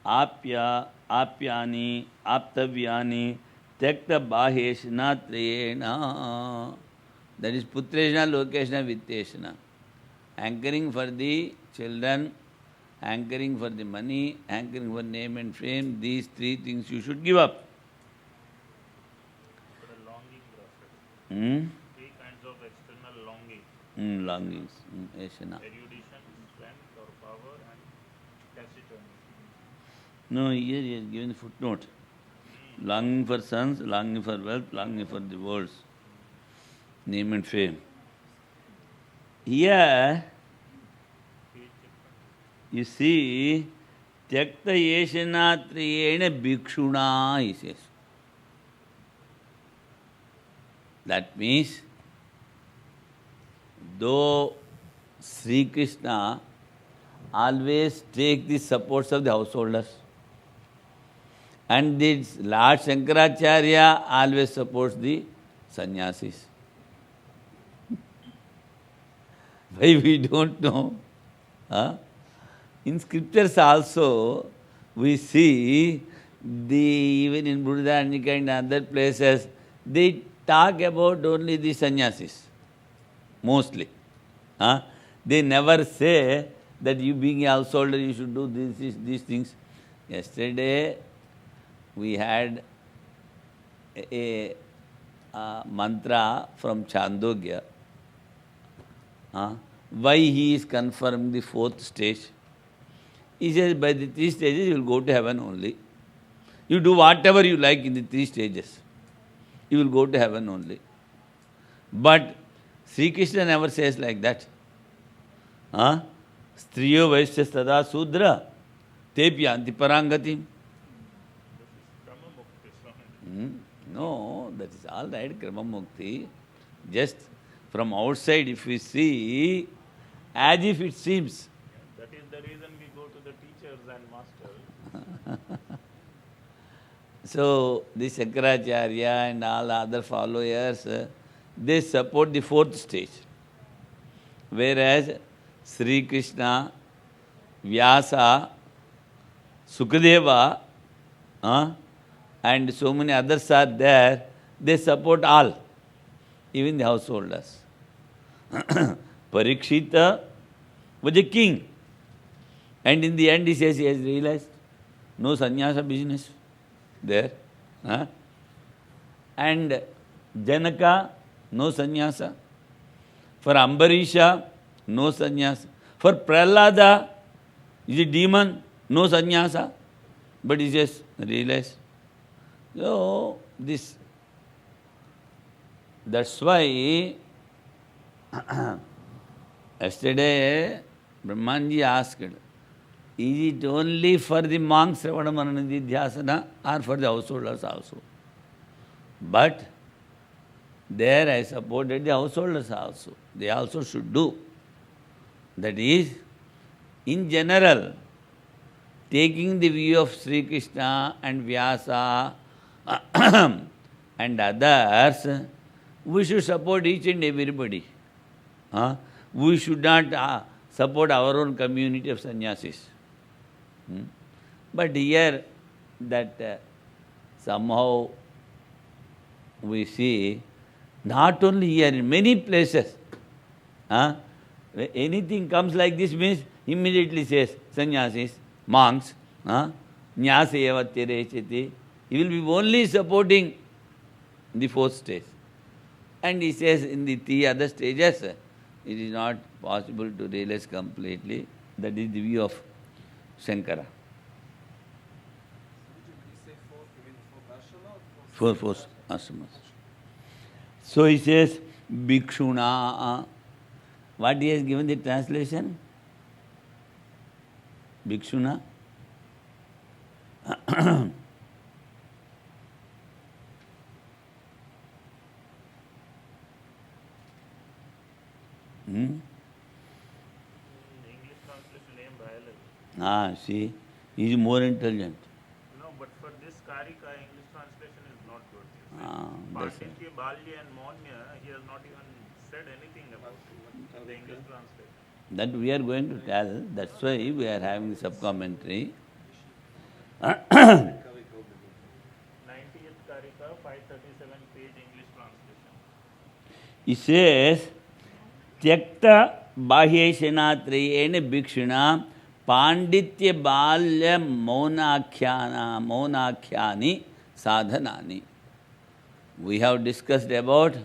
Apya, Apyani, Aptavyani, Tekta Baheshna Trayena. That is Putreshna, Lokeshna, Vitteshna. Anchoring for the children, anchoring for the money, anchoring for name and fame, these three things you should give up. For a longing process. Three kinds of external longing. Longings, Ashana. Erudition, strength or power, and taciturnity. No, here he has given footnote. Longing for sons, longing for wealth, longing for the world's name and fame. Here, you see, Tyakta Yeshana Triyena Bhikshuna, he says. That means, though Sri Krishna always takes the supports of the householders, and the Lord Shankaracharya always supports the sannyasis. Why we don't know? In scriptures also, we see, even in Buddha-Andika and other places, they talk about only the sannyasis, mostly. They never say that you being a householder, you should do these things. Yesterday, we had a mantra from Chandogya. Why he is confirming the fourth stage? He says, by the three stages, you will go to heaven only. You do whatever you like in the three stages. You will go to heaven only. But Sri Krishna never says like that. Striyo vaishya sada sudra tepi anti parangatim. Krama Mukti. No, that is all right, Krama Mukti. Just from outside, if we see, as if it seems. That is the reason we go to the teachers and masters. So, the Shankaracharya and all other followers, they support the fourth stage. Whereas, Sri Krishna, Vyasa, Sukadeva, and so many others are there, they support all, even the householders. Parikshita was a king. And in the end he says he has realized no sannyasa business there. And Janaka, no sannyasa. For Ambarisha, no sannyasa. For Prahlada, is a demon, no sannyasa. But he says, realized. So, that's why yesterday Brahmanji asked, is it only for the monks Sravana Manana Nidhyasana or for the householders also? But there I supported the householders also. They also should do. That is, in general, taking the view of Sri Krishna and Vyasa and others, we should support each and everybody. We should not support our own community of sannyasis. But here, that somehow we see, not only here, in many places, anything comes like this means immediately says, sannyasis, monks, nyaseva terechati. He will be only supporting the fourth stage. And he says in the three other stages, it is not possible to realize completely. That is the view of Shankara. Four ashramas. So he says, Bhikshuna. What he has given the translation? Bhikshuna. English translation name biology. See, he is more intelligent. No, but for this Karika, English translation is not good. That's right. Panditya, Balya and Monya, he has not even said anything about the English translation. That we are going to tell. That's why we are having sub-commentary. 90th Karika, 537 page English translation. He says, Tyakta Bahyeshanathriyena Bhikshuna Panditya Balya Maunakhyani Sadhanani. We have discussed about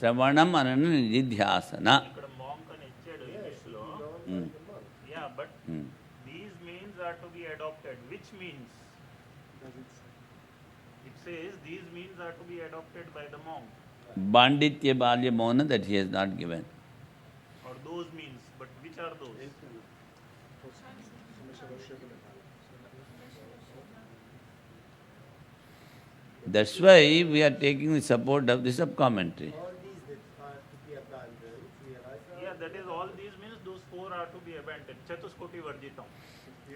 Sravana Manana Nidhyasana. Ikkada monk ani ichchadu English lo. Yeah, but these means are to be adopted. Which means? It says these means are to be adopted by the monk. Panditya Balya Mauna, that he has not given. Or those means, but which are those? That's why we are taking the support of the sub-commentary. All these that are to be abandoned, realize Yeah, that is all these means those four are to be abandoned. Chatuskoti Varjitam.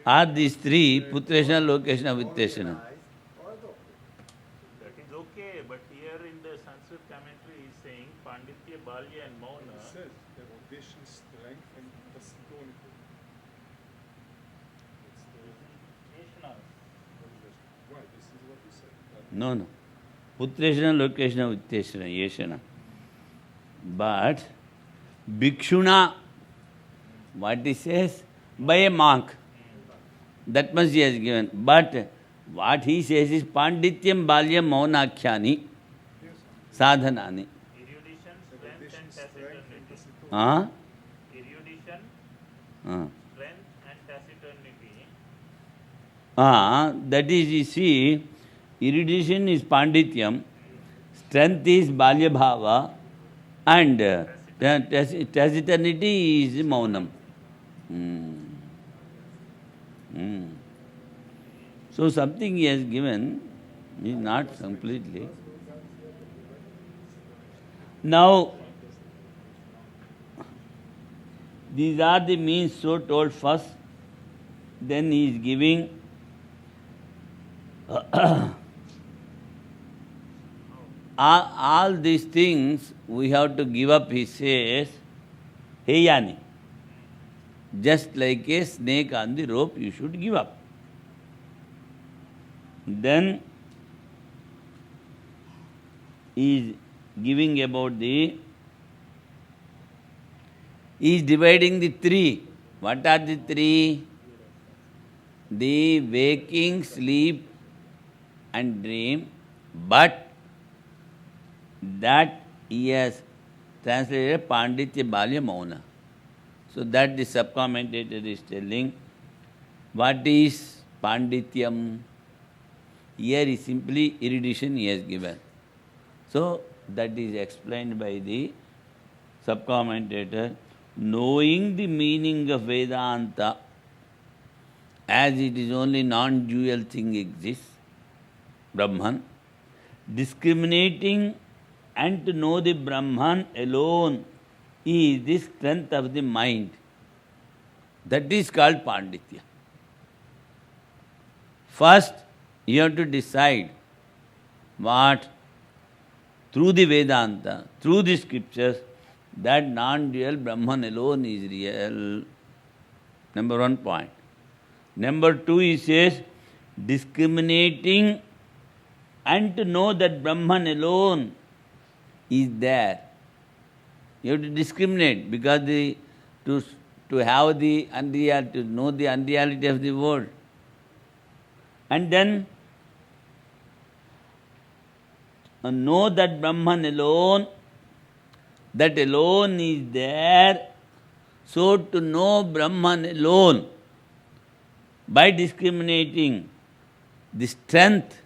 Are these three Putreshana, Lokeshana, Vitteshana? or adopted. That is okay, but here in the Sanskrit commentary is saying Panditya, Balya and Mauna. It says erudition, strength, and taciturnity. It's the, Yeshna. right, this is what you said. No. Putreshana, Lokeshana, Vitteshana, Yeshana. But Bhikshuna, what he says? By a monk. That much he has given. But what he says is Pandityam Balyam Maunakhyani Sadhanani. Erudition, strength and strength, and taciturnity. Erudition, strength and taciturnity. That is, you see, erudition is Pandityam, strength is Balya Bhava, and taciturnity is Maunam. So something he has given is not completely. Now, these are the means so told first, then he is giving all these things we have to give up, he says, Heyani. just like a snake on the rope, you should give up. Then he is giving about he is dividing the three. What are the three? The waking, sleep and dream, but that he has translated Panditya Balya Mauna. So that the sub-commentator is telling, what is Pandityam? Here is simply erudition he has given. So that is explained by the sub-commentator. Knowing the meaning of Vedanta, as it is only non-dual thing exists, Brahman, discriminating and to know the Brahman alone is the strength of the mind. That is called Panditya. First, you have to decide what, through the Vedanta, through the scriptures, that non-dual Brahman alone is real. Number 1 point. Number 2, he says, discriminating and to know that Brahman alone is there. You have to discriminate, because to have the unreality, to know the unreality of the world. And then know that Brahman alone, that alone is there. So to know Brahman alone, by discriminating, the strength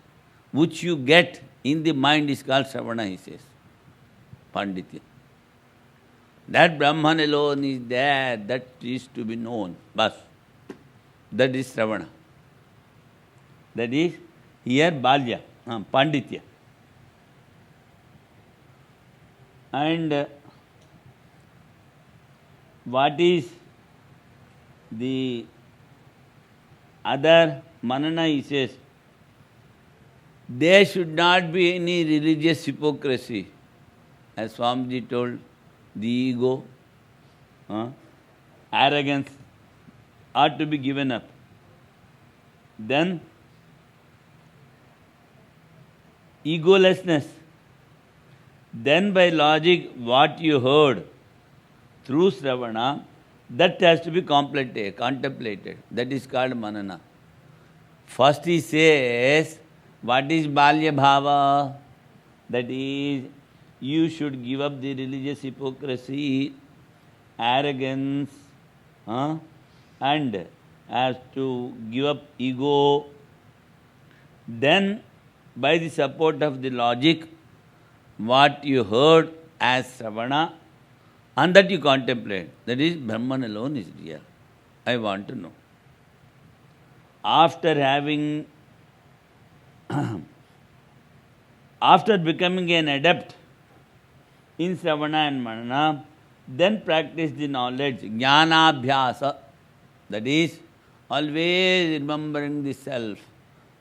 which you get in the mind is called Shravana, he says, Panditya. That Brahman alone is there, that is to be known. Bas. That is Shravana. That is here Balya, Panditya. And what is the other Manana, he says, there should not be any religious hypocrisy. As Swamiji told, the ego, arrogance ought to be given up. Then egolessness. Then by logic, what you heard through Sravana, that has to be contemplated. That is called Manana. First he says, what is Balya Bhava? That is, you should give up the religious hypocrisy, arrogance, and as to give up ego. Then, by the support of the logic, what you heard as Sravana, and that you contemplate, that is, Brahman alone is real. I want to know. After having, after becoming an adept in Sravana and Manana, then practice the knowledge, Jnanabhyasa, that is, always remembering the self.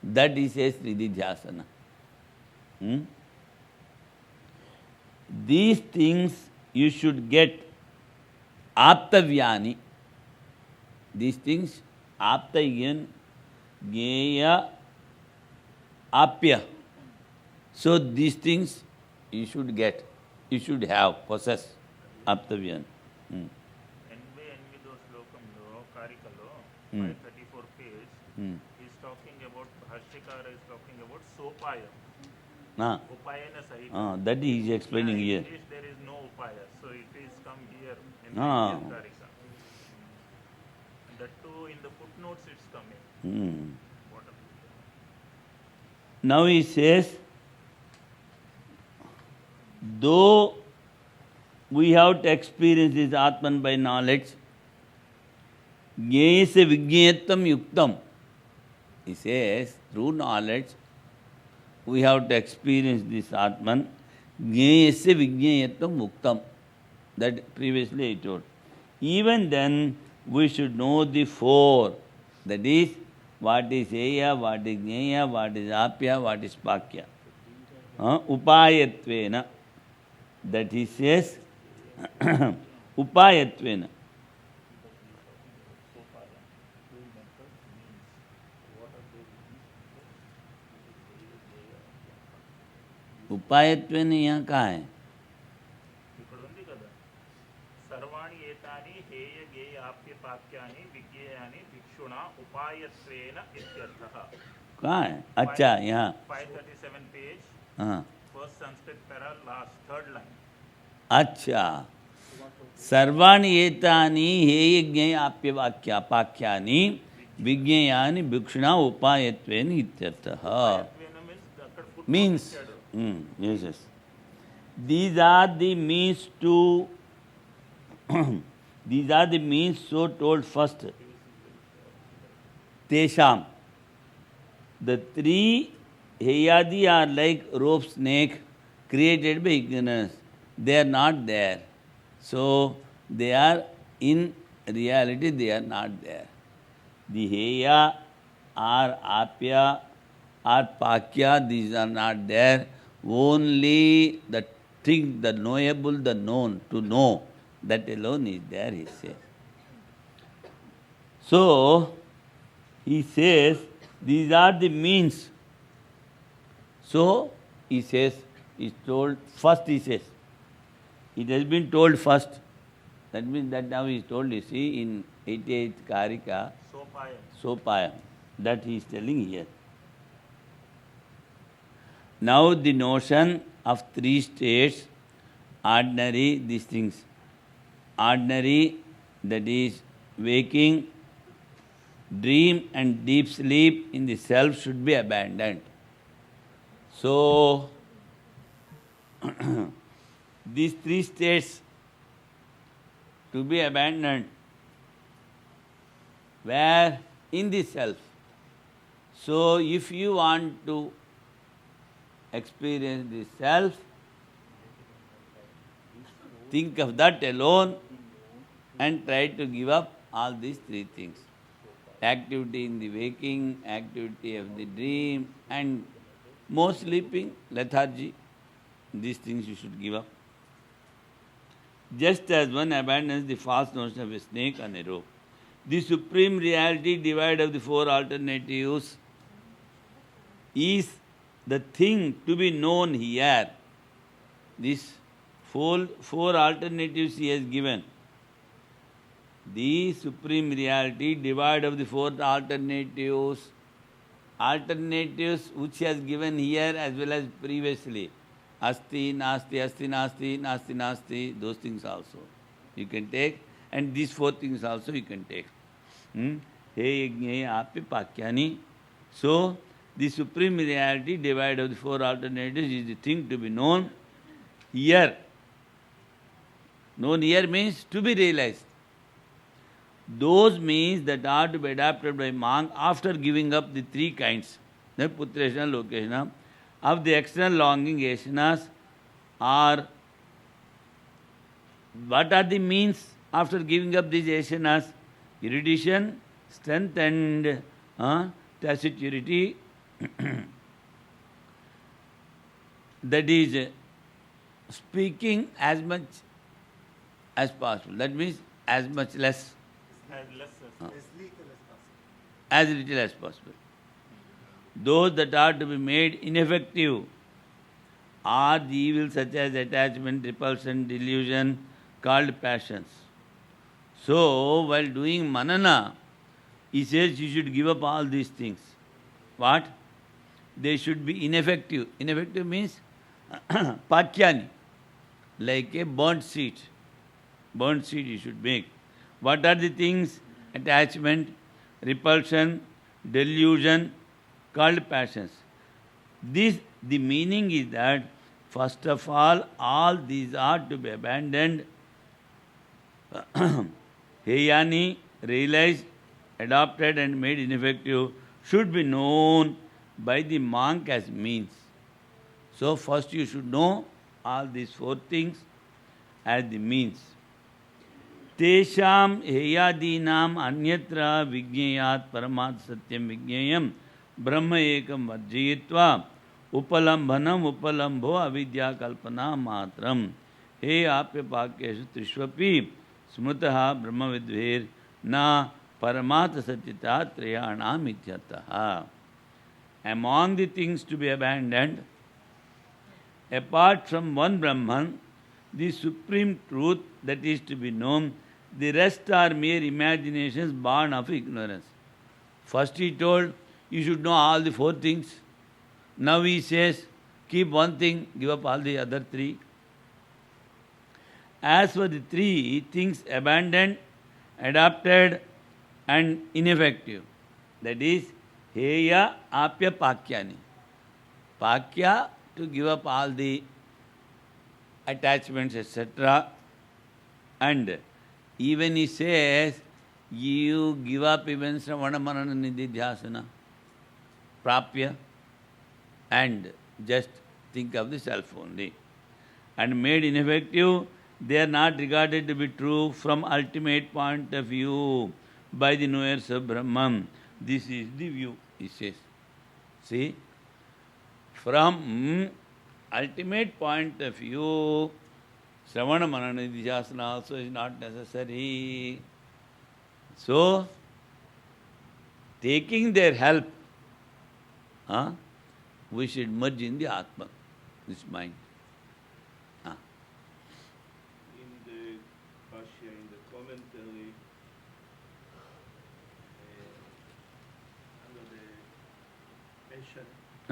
That is a Sridhidhyasana. These things you should get Aptavyani. These things, Aptayan, Gyeya, Apya. So these things you should get, you should have, possess, Aptavyan. ఎనిమిదో శ్లోకంలో కారికలో 534 page is talking about భాష్యకార is talking about సోపాయం upayana sahita. That he is explaining here. In English there is no upaya, so it is come here in Karika. That too in the footnotes it's coming. Now he says, though we have to experience this Atman by knowledge, Jnayasya Vijñayatvam Yuktam. He says, through knowledge, we have to experience this Atman. Jnayasya Vijñayatvam Muktam. That previously I told. Even then, we should know the four. That is, what is Eya, what is Jnaya, what is Apya, what is Pakya. Upayatvena. That he says, Upayatvena. उपायत्वेन यहाँ कहाँ है? ఇక్కడ ఉంది కదా, సర్వాణి ఏతాని హేయ గేయ ఆప్య పాక్యాని విజ్ఞేయాని భిక్షుణా ఉపాయత్వేన ఇత్యర్థః. कहाँ है? अच्छा यहाँ. 537 पेज, हाँ. First Sanskrit para, last third line. अच्छा. सर्वाणि एतानि हेय ज्ञेय आप्य वाक्या पाक्यानि विज्ञेयानि भिक्षुणा उपायत्वेन इत्यर्थः. Means, yes, yes. These are the means to, these are the means so told first. Tesham. The three heyadi are like rope snake created by ignorance. They are not there. So, they are, in reality, they are not there. The heya or apya or pakya, these are not there. Only the thing, the knowable, the known, to know, that alone is there, he says. So, he says, these are the means. So, he says, he told, first he says, it has been told first. That means that now he is told, you see, in 88th Karika, Sopayam, that he is telling here. Now the notion of three states, ordinary, these things, ordinary, that is waking, dream and deep sleep in the self should be abandoned. So, these three states to be abandoned, where in the self. So, if you want to experience the self, think of that alone and try to give up all these three things. Activity in the waking, activity of the dream, and more sleeping, lethargy. These things you should give up. Just as one abandons the false notion of a snake on a rope, the supreme reality divide of the four alternatives is the thing to be known here. These four alternatives he has given. The supreme reality divide of the four alternatives which he has given here as well as previously. Asti, nasti, asti, nasti, nasti, nasti, those things also you can take, and these four things also you can take. He yajñeya apya pakyani. So, the supreme reality divide of the four alternatives is the thing to be known here. Known here means to be realized. Those means that are to be adapted by monk after giving up the three kinds, the putreshana, lokeshana, of the external longing, yashanas, or what are the means after giving up these yashanas? Erudition, strength and taciturnity, that is speaking as much as possible. That means as much less. As little as possible. Those that are to be made ineffective are the evils such as attachment, repulsion, delusion, called passions. So, while doing manana, he says you should give up all these things. What? They should be ineffective. Ineffective means pakyani, like a burnt seed. Burnt seed you should make. What are the things? Attachment, repulsion, delusion, called passions. The meaning is that, first of all these are to be abandoned. Heyani, realized, adopted and made ineffective, should be known by the monk as means. So first you should know all these four things as the means. Tesham heyadinam anyatra vigneyat paramat satyam vigneyam brahma ekam varjayitva upalambhanam upalambho avidya kalpana matram he apya pakyeshu trishvapi smutaha brahma vidver na paramat satyata triyanam ityataha. Among the things to be abandoned apart from one Brahman, the supreme truth that is to be known, the rest are mere imaginations born of ignorance. First he told, you should know all the four things. Now he says, keep one thing, give up all the other three. As for the three things abandoned, adopted and ineffective, that is, heya, apya, pakyani. Pakya, to give up all the attachments, etc. And even he says, you give up even Sravana Manana Nididhyasana, Prapya, and just think of the self only. And made ineffective, they are not regarded to be true from ultimate point of view by the knowers of Brahman. This is the view, he says. See, from ultimate point of view, Sravana Manana Nididhyasana also is not necessary. So, taking their help, we should merge in the Atma, this mind. In the Bhashya, in the commentary, under the Eshanas, I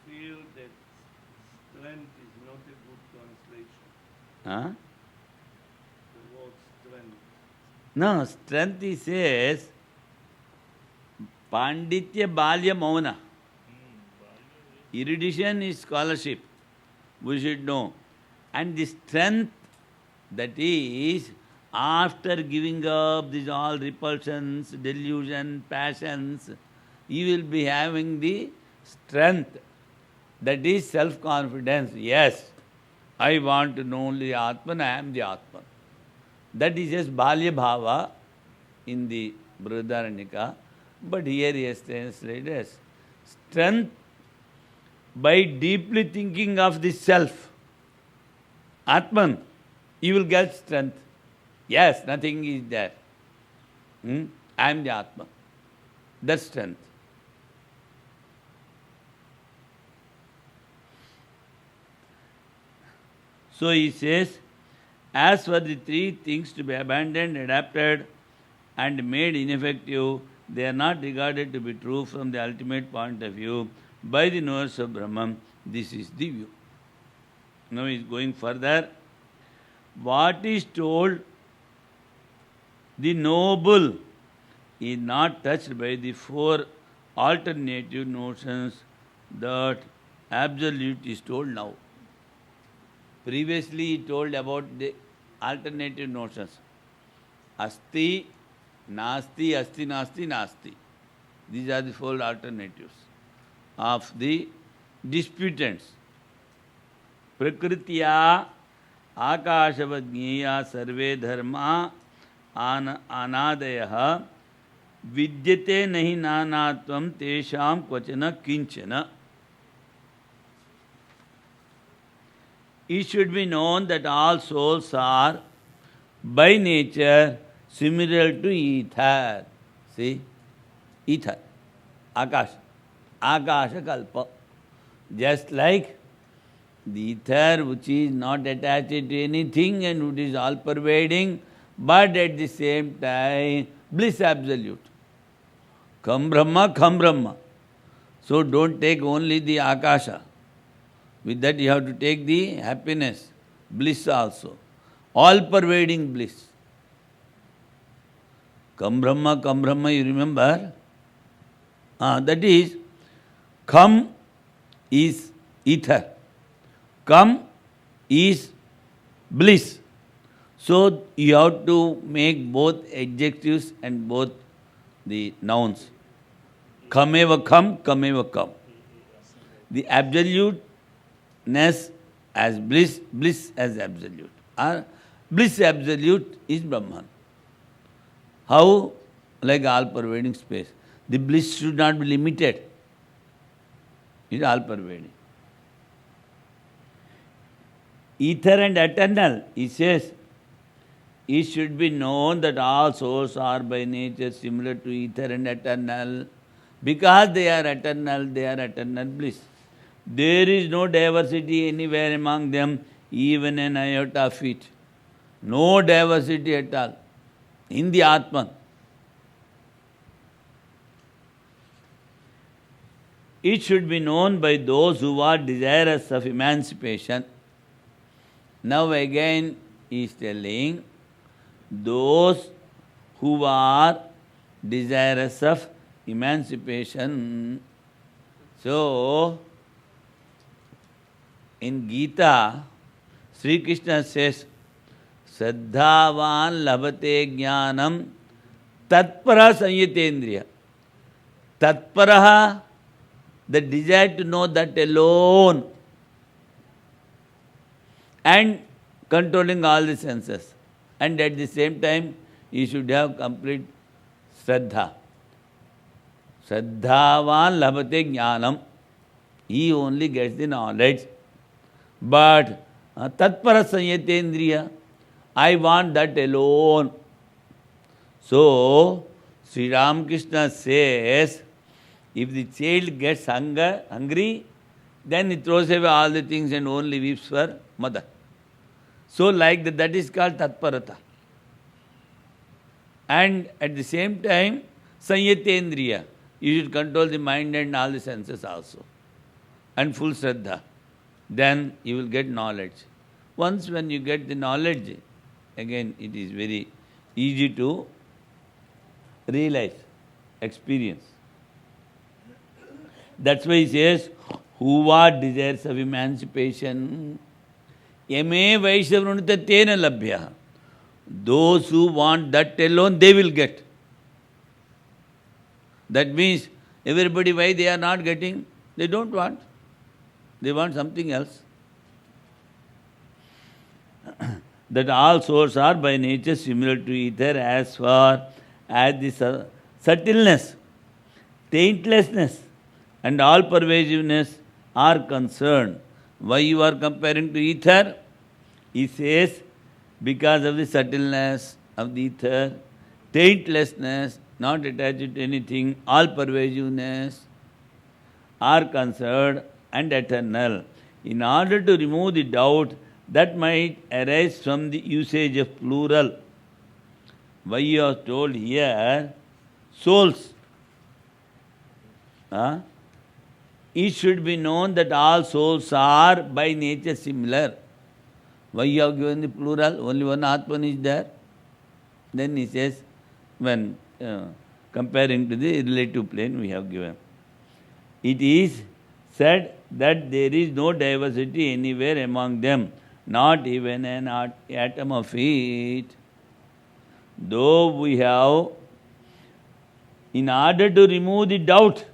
feel that strength is not a good translation. The word strength. No, strength he says, Panditya Balya Mauna. Erudition is scholarship. We should know. And the strength that is after giving up these all repulsions, delusion, passions, you will be having the strength. That is self-confidence. Yes, I want to know only Atman, I am the Atman. That is just Balya Bhava in the Brihadaranyaka. But here he has translated as strength by deeply thinking of the self. Atman, you will get strength. Yes, nothing is there. I am the Atma. That's strength. So he says, as for the three things to be abandoned, adapted and made ineffective, they are not regarded to be true from the ultimate point of view by the knowers of Brahman. This is the view. Now he is going further. What is told, the noble is not touched by the four alternative notions that absolute is told now. Previously he told about the alternative notions. Asti, Nasti, Asti, Nasti, Nasti. These are the four alternatives of the disputants. Prakritya, Akashavajñeya, Sarve Dharma, Anadaya, Vidyate nahi nanatvam tesham kvachana kinchana. It should be known that all souls are by nature similar to ether. See? Ether. Akash. Akasha kalpa. Just like the ether which is not attached to anything and which is all pervading, but at the same time bliss absolute. Kham Brahma, Kham Brahma. So don't take only the Akasha. With that you have to take the happiness, bliss also. All-pervading bliss. Kham Brahma, you remember? That is, Kham is ether. Kham is bliss. So you have to make both adjectives and both the nouns. Khameva kham, khameva kham. The absoluteness as bliss, bliss as absolute. Bliss absolute is Brahman. How? Like all-pervading space. The bliss should not be limited. It is all-pervading. Ether and eternal, he says, it should be known that all souls are by nature similar to ether and eternal, Because they are eternal bliss. There is no diversity anywhere among them, even an iota of it. No diversity at all in the Atman. It should be known by those who are desirous of emancipation. Now again he is telling those who are desirous of emancipation. So, in Gita, Sri Krishna says, Saddhavan labhate jnanam tatpara sanyatendriya. Tatparaha, the desire to know that alone, and controlling all the senses. And at the same time, you should have complete Shraddha. Shraddhavan labhate jnanam. He only gets the knowledge. But tatpara sanyatendriya, I want that alone. So, Sri Ramakrishna says, if the child gets hungry, then he throws away all the things and only weeps for mother. So like that is called tatparata. And at the same time, sanyatendriya, you should control the mind and all the senses also. And full shraddha. Then you will get knowledge. Once when you get the knowledge, again it is very easy to realize, experience. That's why he says, who are desires of emancipation, yame vaishavranita tena labhya. Those who want that alone, they will get. That means, everybody, why they are not getting? They don't want. They want something else. That all souls are by nature similar to ether as far as the subtleness, taintlessness, and all pervasiveness are concerned. Why you are comparing to ether? He says, because of the subtleness of the ether, taintlessness, not attached to anything, all pervasiveness are concerned and eternal. In order to remove the doubt that might arise from the usage of plural, why you are told here, souls. It should be known that all souls are by nature similar. Why you have given the plural? Only one Atman is there. Then he says, when comparing to the relative plane we have given. It is said that there is no diversity anywhere among them, not even an atom of it. Though we have, in order to remove the doubt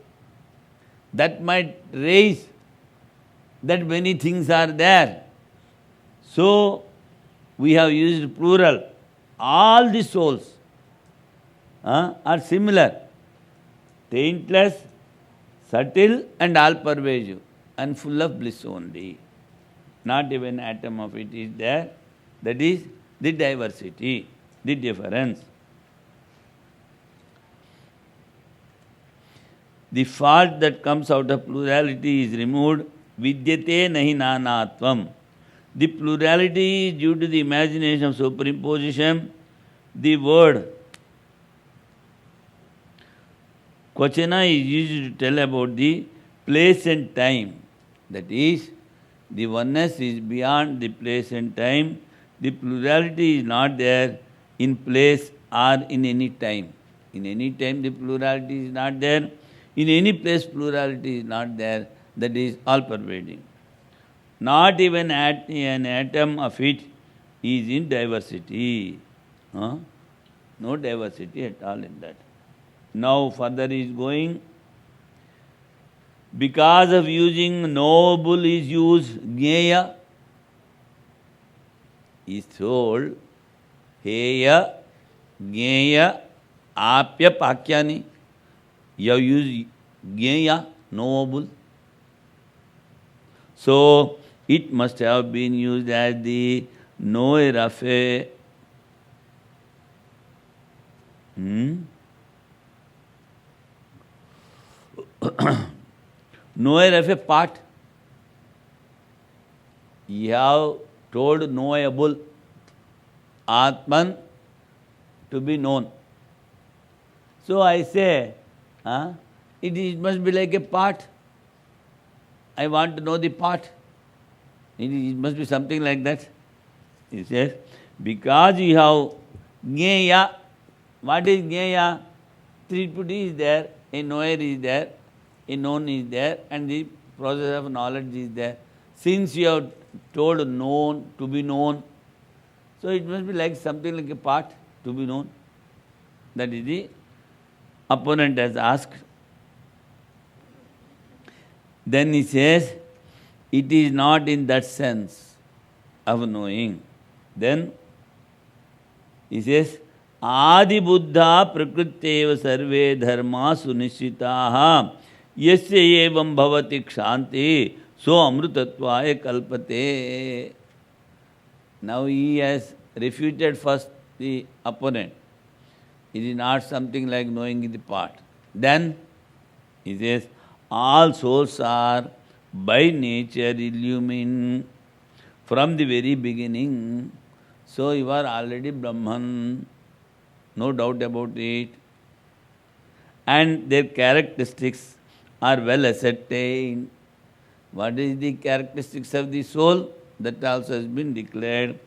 that might raise that many things are there, so we have used plural. All the souls are similar, taintless, subtle and all pervasive and full of bliss only. Not even atom of it is there. That is the diversity, the difference. The fault that comes out of plurality is removed. Vidyate nahi nanatvam. The plurality is due to the imagination of superimposition. The word Kvachana is used to tell about the place and time. That is, the oneness is beyond the place and time. The plurality is not there in place or in any time. In any time the plurality is not there. In any place plurality is not there. That is all pervading. Not even an atom of it is in diversity. No diversity at all in that. Now further he is going. Because of using noble is used Gneya, is told Heya, Gneya, Apya, Pakyani. You have used Gneya, noble. So it must have been used as the knower of a knower of a part. You have told knowable, Atman to be known. So I say, it must be like a part. I want to know the part. It must be something like that. He says, because you have Jnaya. What is Jnaya? Tripudi is there, a knower is there, a known is there, and the process of knowledge is there. Since you have told known, to be known, so it must be like something like a part to be known. That is the opponent has asked. Then he says, it is not in that sense of knowing. Then he says, Adi Buddha Prakrityeva Sarve Dharma Sunishitaha Yasya Evam Bhavati Kshanti So Amrutatvaya Kalpate. Now he has refuted first the opponent. It is not something like knowing the part. Then he says, all souls are by nature illumined from the very beginning. So you are already Brahman, no doubt about it. And their characteristics are well ascertained. What is the characteristics of the soul? That also has been declared.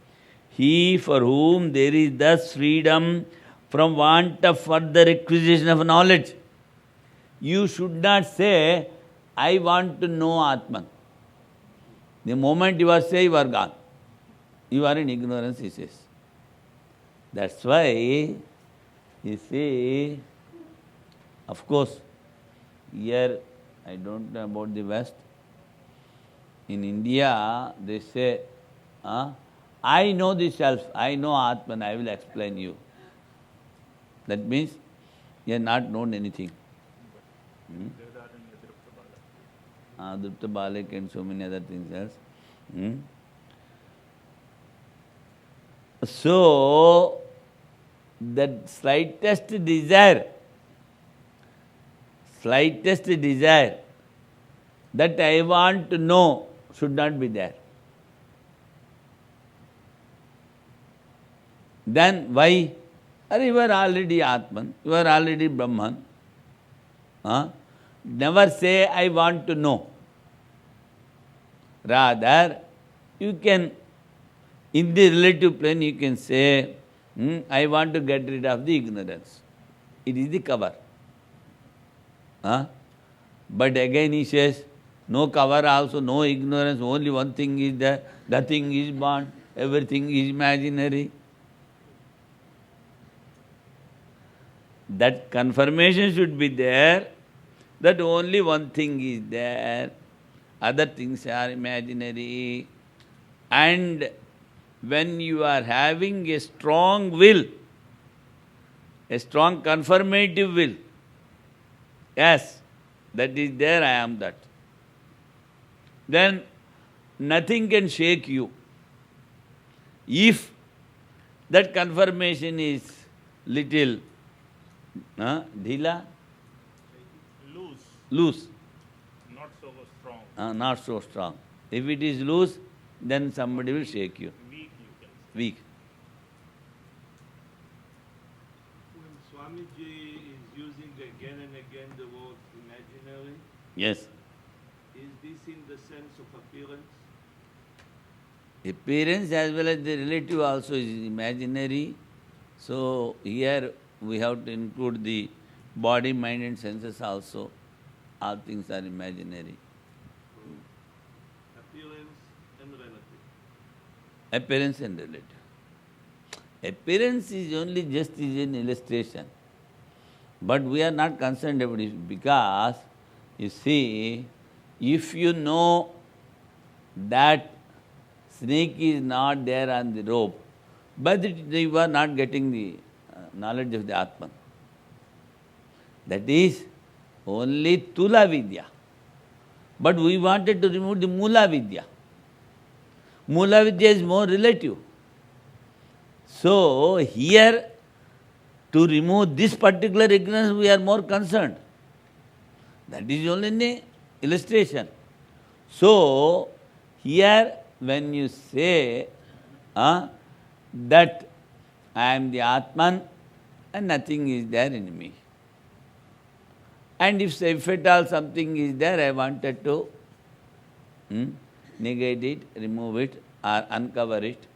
He for whom there is thus freedom from want of further acquisition of knowledge. You should not say, I want to know Atman. The moment you are saying, you are gone. You are in ignorance, he says. That's why, you see, of course, here, I don't know about the West. In India, they say, I know the self, I know Atman, I will explain you. That means you have not known anything. Drupta Balak and so many other things else. So, that slightest desire that I want to know should not be there. Then why? You are already Atman, you are already Brahman. Never say, I want to know. Rather, you can, in the relative plane, you can say, I want to get rid of the ignorance. It is the cover. But again he says, no cover also, no ignorance, only one thing is there, nothing is born, everything is imaginary. That confirmation should be there, that only one thing is there, other things are imaginary. And when you are having a strong will, a strong confirmative will, yes, that is there, I am that, then nothing can shake you. If that confirmation is little dhila, loose, not so strong. Not so strong. If it is loose, then somebody will shake you. Weak, you can say. Weak. When Swamiji is using again and again the word imaginary, Yes. is this in the sense of appearance? Appearance as well as the relative also is imaginary. So here we have to include the body, mind and senses also. All things are imaginary. Appearance and relative. Appearance and relative. Appearance is only just is an illustration. But we are not concerned about it because, you see, if you know that snake is not there on the rope, but you are not getting the knowledge of the Atman. That is only Tula Vidya. But we wanted to remove the Mula Vidya. Mula Vidya is more relative. So here, to remove this particular ignorance, we are more concerned. That is only an illustration. So, here when you say that I am the Atman and nothing is there in me. And if at all something is there, I wanted to negate it, remove it, or uncover it.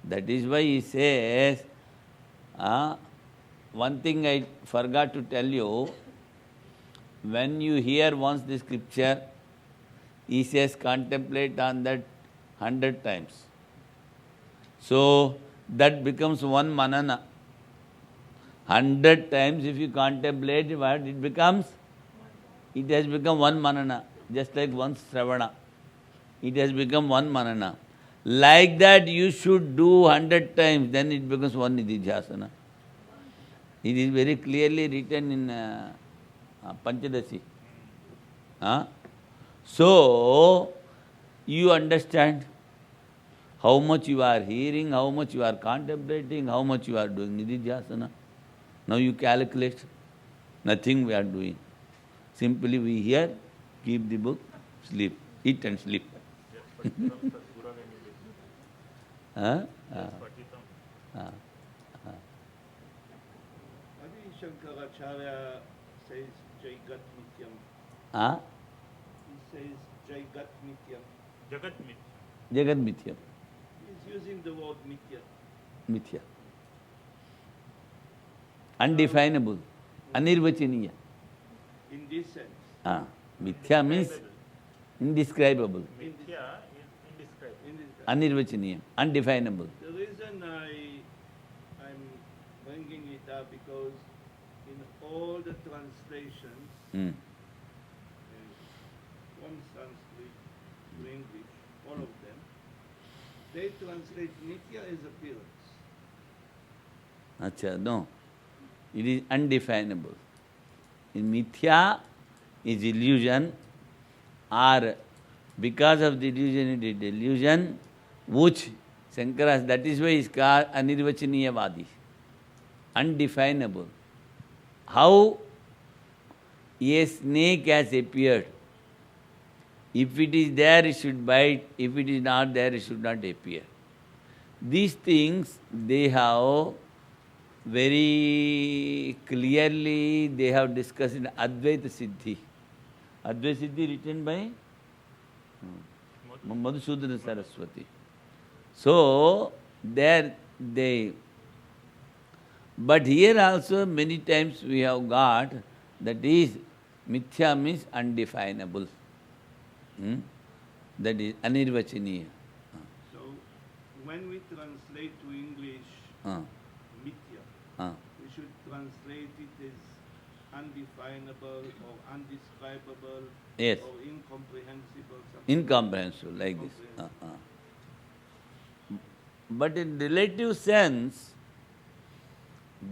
That is why he says, one thing I forgot to tell you, when you hear once the scripture, he says contemplate on that 100 times. So, that becomes one manana. 100 times if you contemplate, what it becomes? It has become one manana, just like one Sravana. It has become one manana. Like that you should do 100 times, then it becomes one nididhyasana. It is very clearly written in Panchadasi. So, you understand how much you are hearing, how much you are contemplating, how much you are doing nididhyasana. Now you calculate. Nothing we are doing. Simply we hear, keep the book, sleep, eat and sleep. Adi Shankaracharya says Jaigat Mityam. He says Jaigat Mityam. Jagat Mit. Jagat Mithya. He's using the word Mitya. Mithya. Undefinable. Anirvachaniya. In this sense. Mithya means indescribable. Mithya is indescribable. In this sense. Anirvachaniya. Undefinable. The reason I'm bringing it up because in all the translations from Sanskrit to English, all of them, they translate Nitya as appearance. Acha, no. It is undefinable. In Mithya is illusion, or because of the illusion it is delusion, which Shankara, that is why he is called Anirvachaniyavadi. Undefinable. How a snake has appeared. If it is there, it should bite. If it is not there, it should not appear. These things, they have very clearly, they have discussed in Advaita Siddhi. Advaita Siddhi written by Madhusudana Saraswati. So, there they... But here also many times we have got, that is, Mithya means undefinable. That is Anirvachaniya. So, when we translate to English Mitya, we should translate it as undefinable or undescribable Yes. or incomprehensible. Incomprehensible, like this. But in relative sense,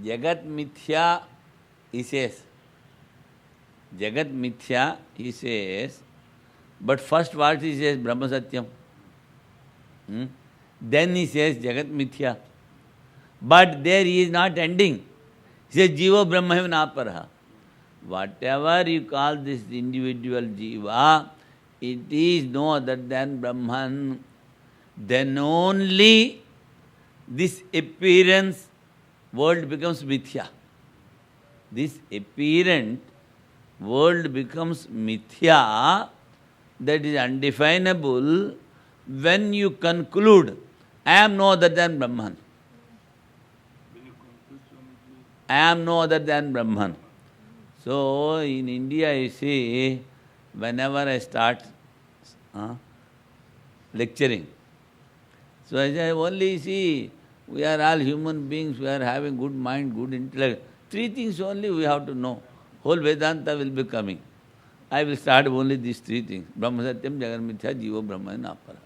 Jagat Mithya, he says. Jagat Mithya, he says. But first what he says, Brahma Satyam. Then he says Jagat Mithya. But there he is not ending. He says Jiva Brahma Naparaha. Whatever you call this individual Jiva, it is no other than Brahman. Then only this appearance world becomes Mithya. This apparent world becomes Mithya, that is undefinable, when you conclude, I am no other than Brahman. When you conclude, Swamiji, I am no other than Brahman. So, in India, you see, whenever I start lecturing, so I say, only see, we are all human beings, we are having good mind, good intellect. Three things only we have to know. Whole Vedanta will be coming. I will start only these three things. Brahma Satyam, Jagat Mithya, Jiva Brahma Napara.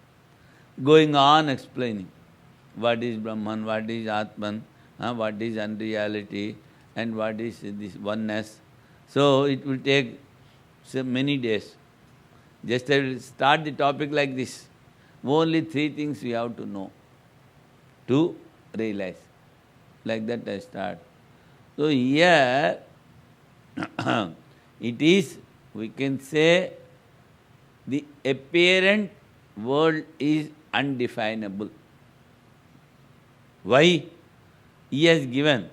Going on explaining what is Brahman, what is Atman, what is unreality, and what is this oneness. So it will take many days. Just I will start the topic like this. Only three things we have to know to realize. Like that I start. So here it is we can say the apparent world is undefinable. Why? He has given.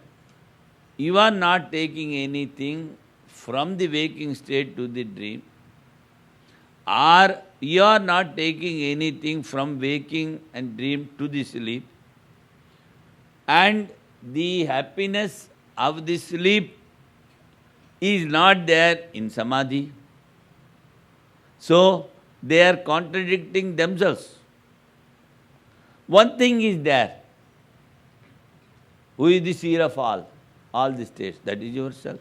You are not taking anything from the waking state to the dream, or you are not taking anything from waking and dream to the sleep, and the happiness of the sleep is not there in samadhi. So, they are contradicting themselves. One thing is there. Who is the seer of all the states? That is yourself.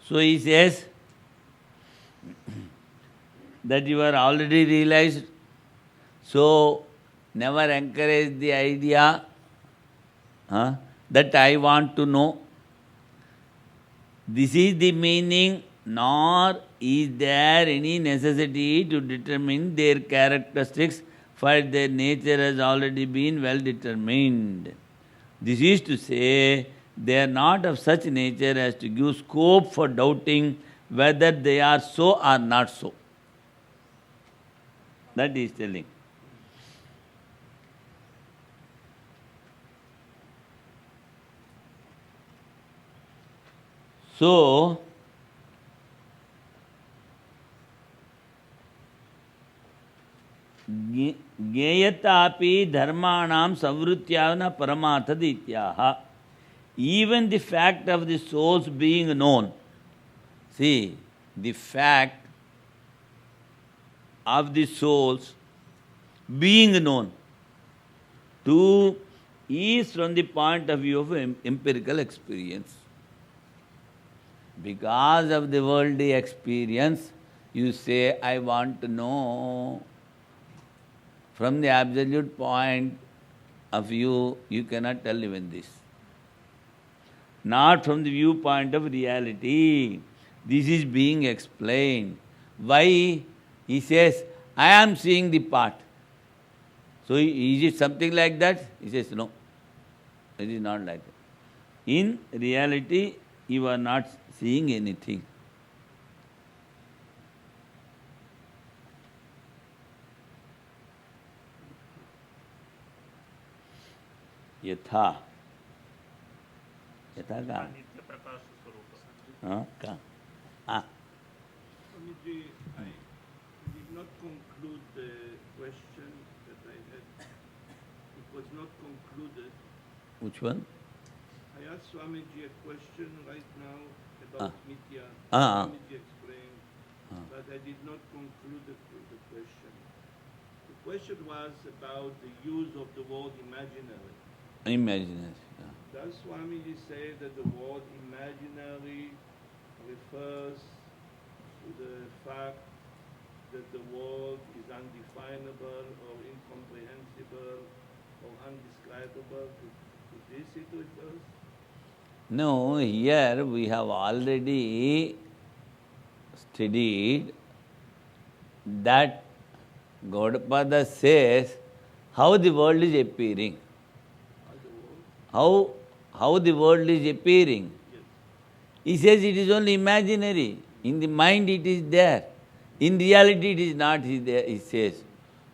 So he says that you are already realized, so never encourage the idea that I want to know. This is the meaning, nor is there any necessity to determine their characteristics, for their nature has already been well determined. This is to say, they are not of such nature as to give scope for doubting whether they are so or not so. That he is telling. So, ज्ञेयतापि dharmanam savrutyavana paramarthadityaha. Even the fact of the souls being known. See, the fact of the souls being known to is from the point of view of empirical experience. Because of the worldly experience, you say, I want to know. From the absolute point of view, you cannot tell even this. Not from the viewpoint of reality. This is being explained. Why? He says, I am seeing the part. So is it something like that? He says, no. It is not like that. In reality, you are not seeing anything. Yatha. Yatha ka? नित्य प्रकाश स्वरूप हाँ का? हाँ. Swamiji, I did not conclude the question that I had. It was not concluded. Which one? I asked Swamiji a question right now about Mithya. Ah. Swamiji explained, but I did not conclude the question. The question was about the use of the word imaginary. Imaginary. Does Swamiji say that the word imaginary refers to the fact that the world is undefinable or incomprehensible or undescribable? To this it refers? No, here we have already studied that Gaudapada says how the world is appearing. How the world is appearing. Yes. He says it is only imaginary. In the mind it is there. In reality it is not there, he says.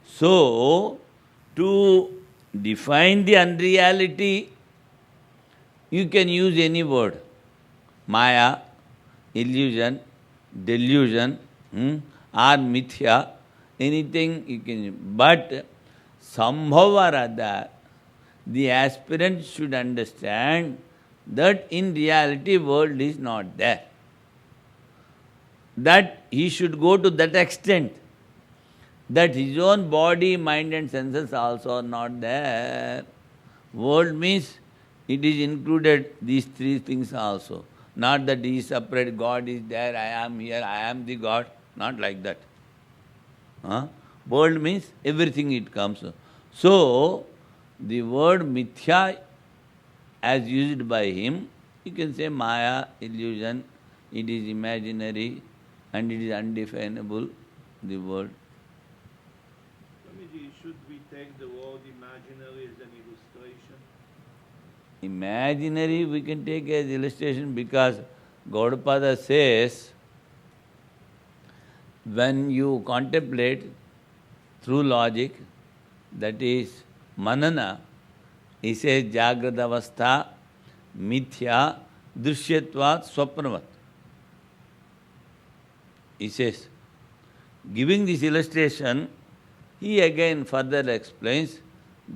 So, to define the unreality, you can use any word. Maya, illusion, delusion, or mithya, anything you can use. But somehow or other, the aspirant should understand that in reality world is not there. That he should go to that extent, that his own body, mind and senses also are not there. World means it is included these three things also. Not that he is separate, God is there, I am here, I am the God. Not like that. World means everything it comes. So, the word mithya as used by him, you can say maya, illusion, it is imaginary and it is undefinable, the word. Swamiji, should we take the word imaginary as an illustration? Imaginary we can take as illustration because Gaudapada says, when you contemplate through logic, that is manana, he says Jagrata Avastha Mithya Drishyatvat Swapnavat. He says, giving this illustration, he again further explains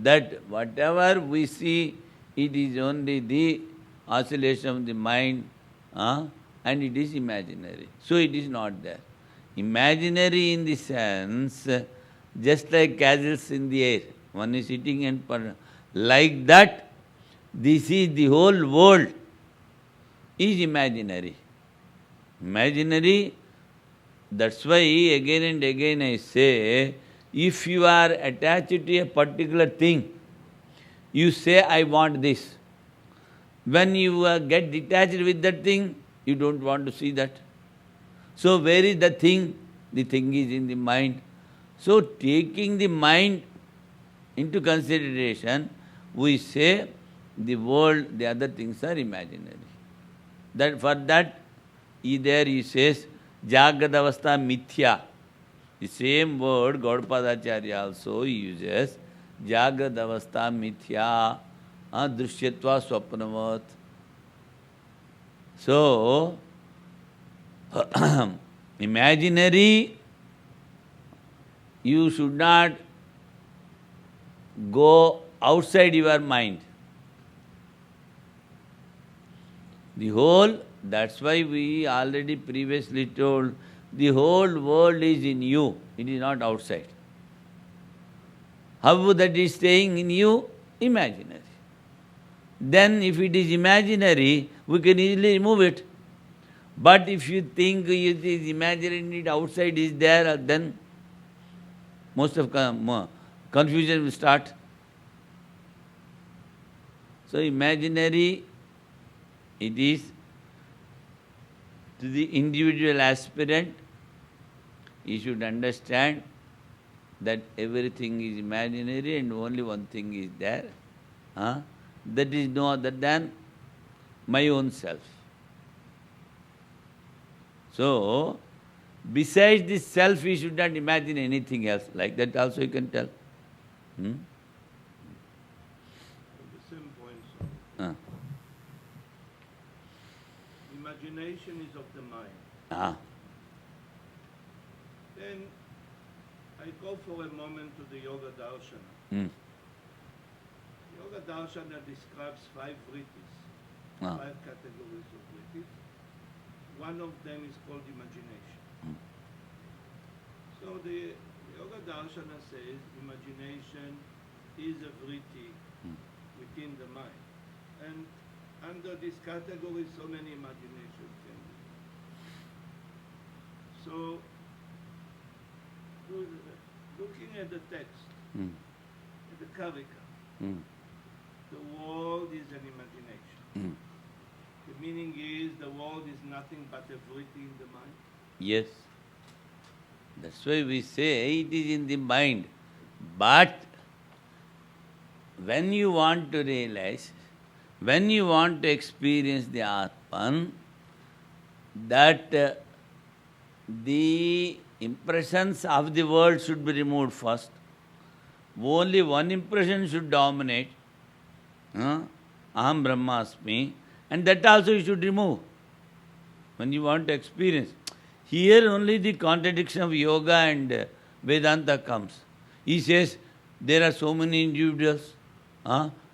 that whatever we see, it is only the oscillation of the mind, and it is imaginary. So it is not there. Imaginary in the sense, just like castles in the air, one is sitting and like that, this is the whole world is imaginary. Imaginary, that's why again and again I say, if you are attached to a particular thing, you say, I want this. When you get detached with that thing, you don't want to see that. So where is the thing? The thing is in the mind. So taking the mind into consideration, we say the world, the other things are imaginary. That for that, there he says, Jagrata Avastha Mithya. The same word Gaudapadacharya also uses, Jagrata Avastha Mithya Drishyatva Swapnavat. So, imaginary, you should not go outside your mind. The whole, that's why we already previously told, the whole world is in you, it is not outside. How that is staying in you? Imaginary. Then if it is imaginary, we can easily remove it. But if you think it is imaginary, it outside is there, then most of confusion will start. So imaginary, it is to the individual aspirant, he should understand that everything is imaginary and only one thing is there. That is no other than my own self. So, besides this self, we should not imagine anything else. Like that also you can tell. The same point, sir. Imagination is of the mind. Then I go for a moment to the Yoga Darshana. Yoga Darshana describes 5 vrittis, 5 categories of vrittis. One of them is called imagination. So the Yoga Darshana says imagination is a vritti within the mind. And under this category, so many imaginations can be. So, looking at the text, at the Karika, the world is an imagination. The meaning is the world is nothing but a vritti in the mind. Yes. That's why we say it is in the mind. But when you want to realize, when you want to experience the Atman, that the impressions of the world should be removed first. Only one impression should dominate. Aham Brahmasmi. And that also you should remove when you want to experience. Here only the contradiction of yoga and Vedanta comes. He says there are so many individuals,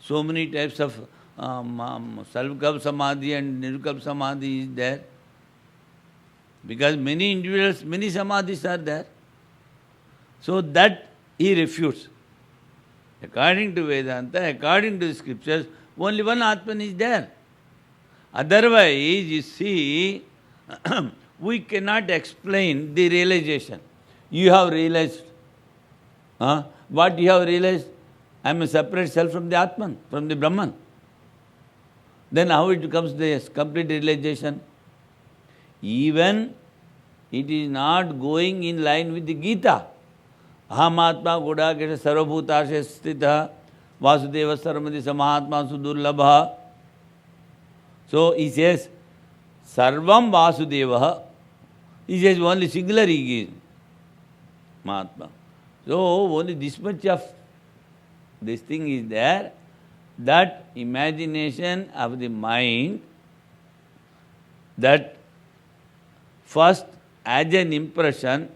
so many types of Sarvakapa Samadhi and Nirvikalpa Samadhi is there. Because many individuals, many Samadhis are there. So that he refutes. According to Vedanta, according to the scriptures, only one Atman is there. Otherwise, you see, we cannot explain the realization. You have realized. What you have realized? I am a separate self from the Atman, from the Brahman. Then how it becomes the complete realization? Even it is not going in line with the Gita. Aham Atma Gudakesha Sarvabhutashe Sthita Vasudeva Sarvamati Samahatma Sudurlabha. So he says, Sarvam Vasudeva. He says only singular he is Mahatma. So only this much of this thing is there, that imagination of the mind, that first as an impression,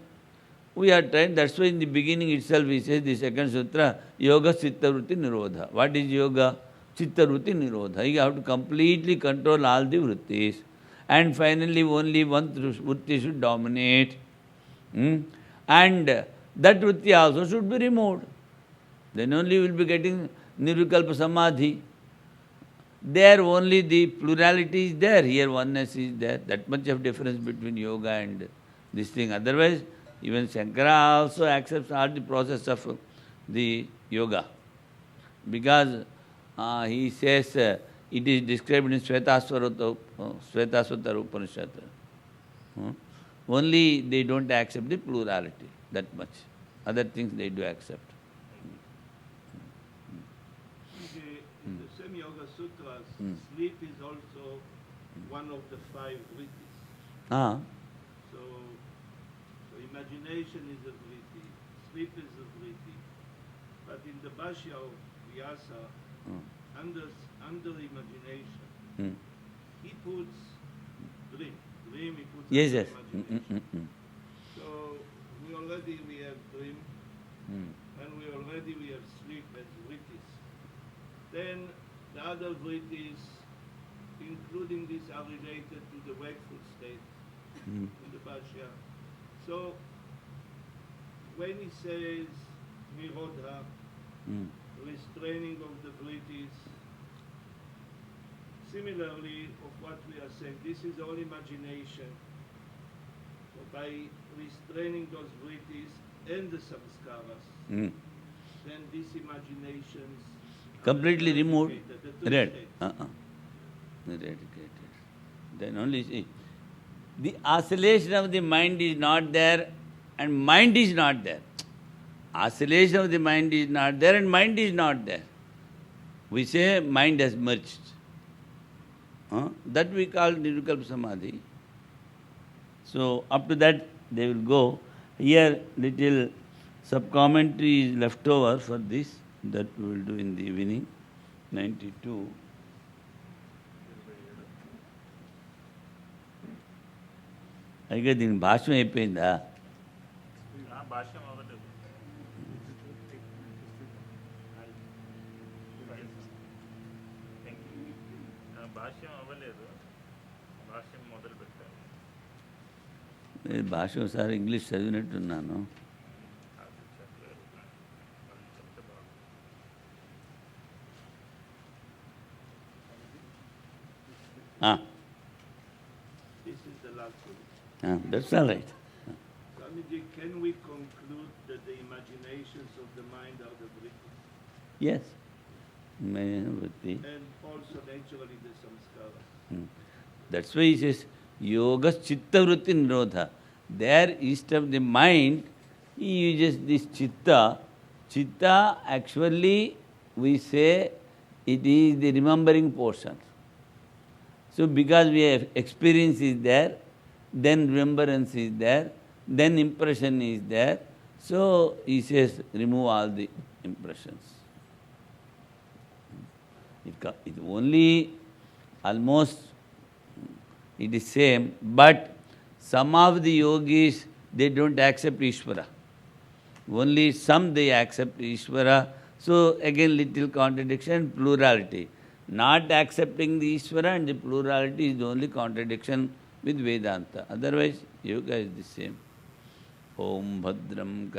we are trying, that's why in the beginning itself he says, the second sutra, Yoga Chitta Vritti Nirodha. What is yoga? Chitta Vritti Nirodha. You have to completely control all the vrittis. And finally only one vritti should dominate. And that vritti also should be removed. Then only you will be getting Nirvikalpa Samadhi. There only the plurality is there, here oneness is there. That much of difference between yoga and this thing. Otherwise, even Shankara also accepts all the process of the yoga. Because he says it is described in Svetasvatara Upanishad. Only they don't accept the plurality, that much. Other things they do accept. In the same Yoga Sutras, sleep is also one of the 5 vrittis. Ah. So imagination is a vritti, sleep is a vritti. But in the Bhashya of Vyasa, under imagination, he puts dream. Dream he puts Yes, under yes. imagination. So we have dream, and we have sleep as vrittis. Then the other vrittis, including this, are related to the wakeful state in the Bhashya. So when he says Nirodha, restraining of the vrittis, similarly of what we are saying, this is all imagination. So by restraining those vrittis and the samskaras, then these imaginations Completely removed. eradicated. Eradicated. Then only see. The oscillation of the mind is not there and mind is not there. Oscillation of the mind is not there and mind is not there. We say mind has merged. That we call Nirvikalpa Samadhi. So up to that they will go. Here little sub-commentary is left over for this. That we will do in the evening. 92. అయితే దీని భాష్యం అయిపోయిందా? భాష్యం అవ్వలేదు. భాష్యం అవ్వలేదు, భాష్యం మొదలు పెట్టాను. నేను భాష్యం ఒకసారి English చదివినట్టున్నాను. This is the last one. That's all right. Swamiji, can we conclude that the imaginations of the mind are the vrittis? Yes. Vritti. And also naturally the samskaras. That's why he says, Yoga Chitta Vritti Nirodha. There, instead of the mind, he uses this Chitta. Chitta, actually, we say it is the remembering portion. So because we have experience is there, then remembrance is there, then impression is there. So he says, remove all the impressions. It only almost it is same, but some of the yogis, they don't accept Ishvara. Only some they accept Ishvara. So again little contradiction, plurality. Not accepting the Ishvara and the plurality is the only contradiction with Vedanta. Otherwise, yoga is the same. Om Bhadram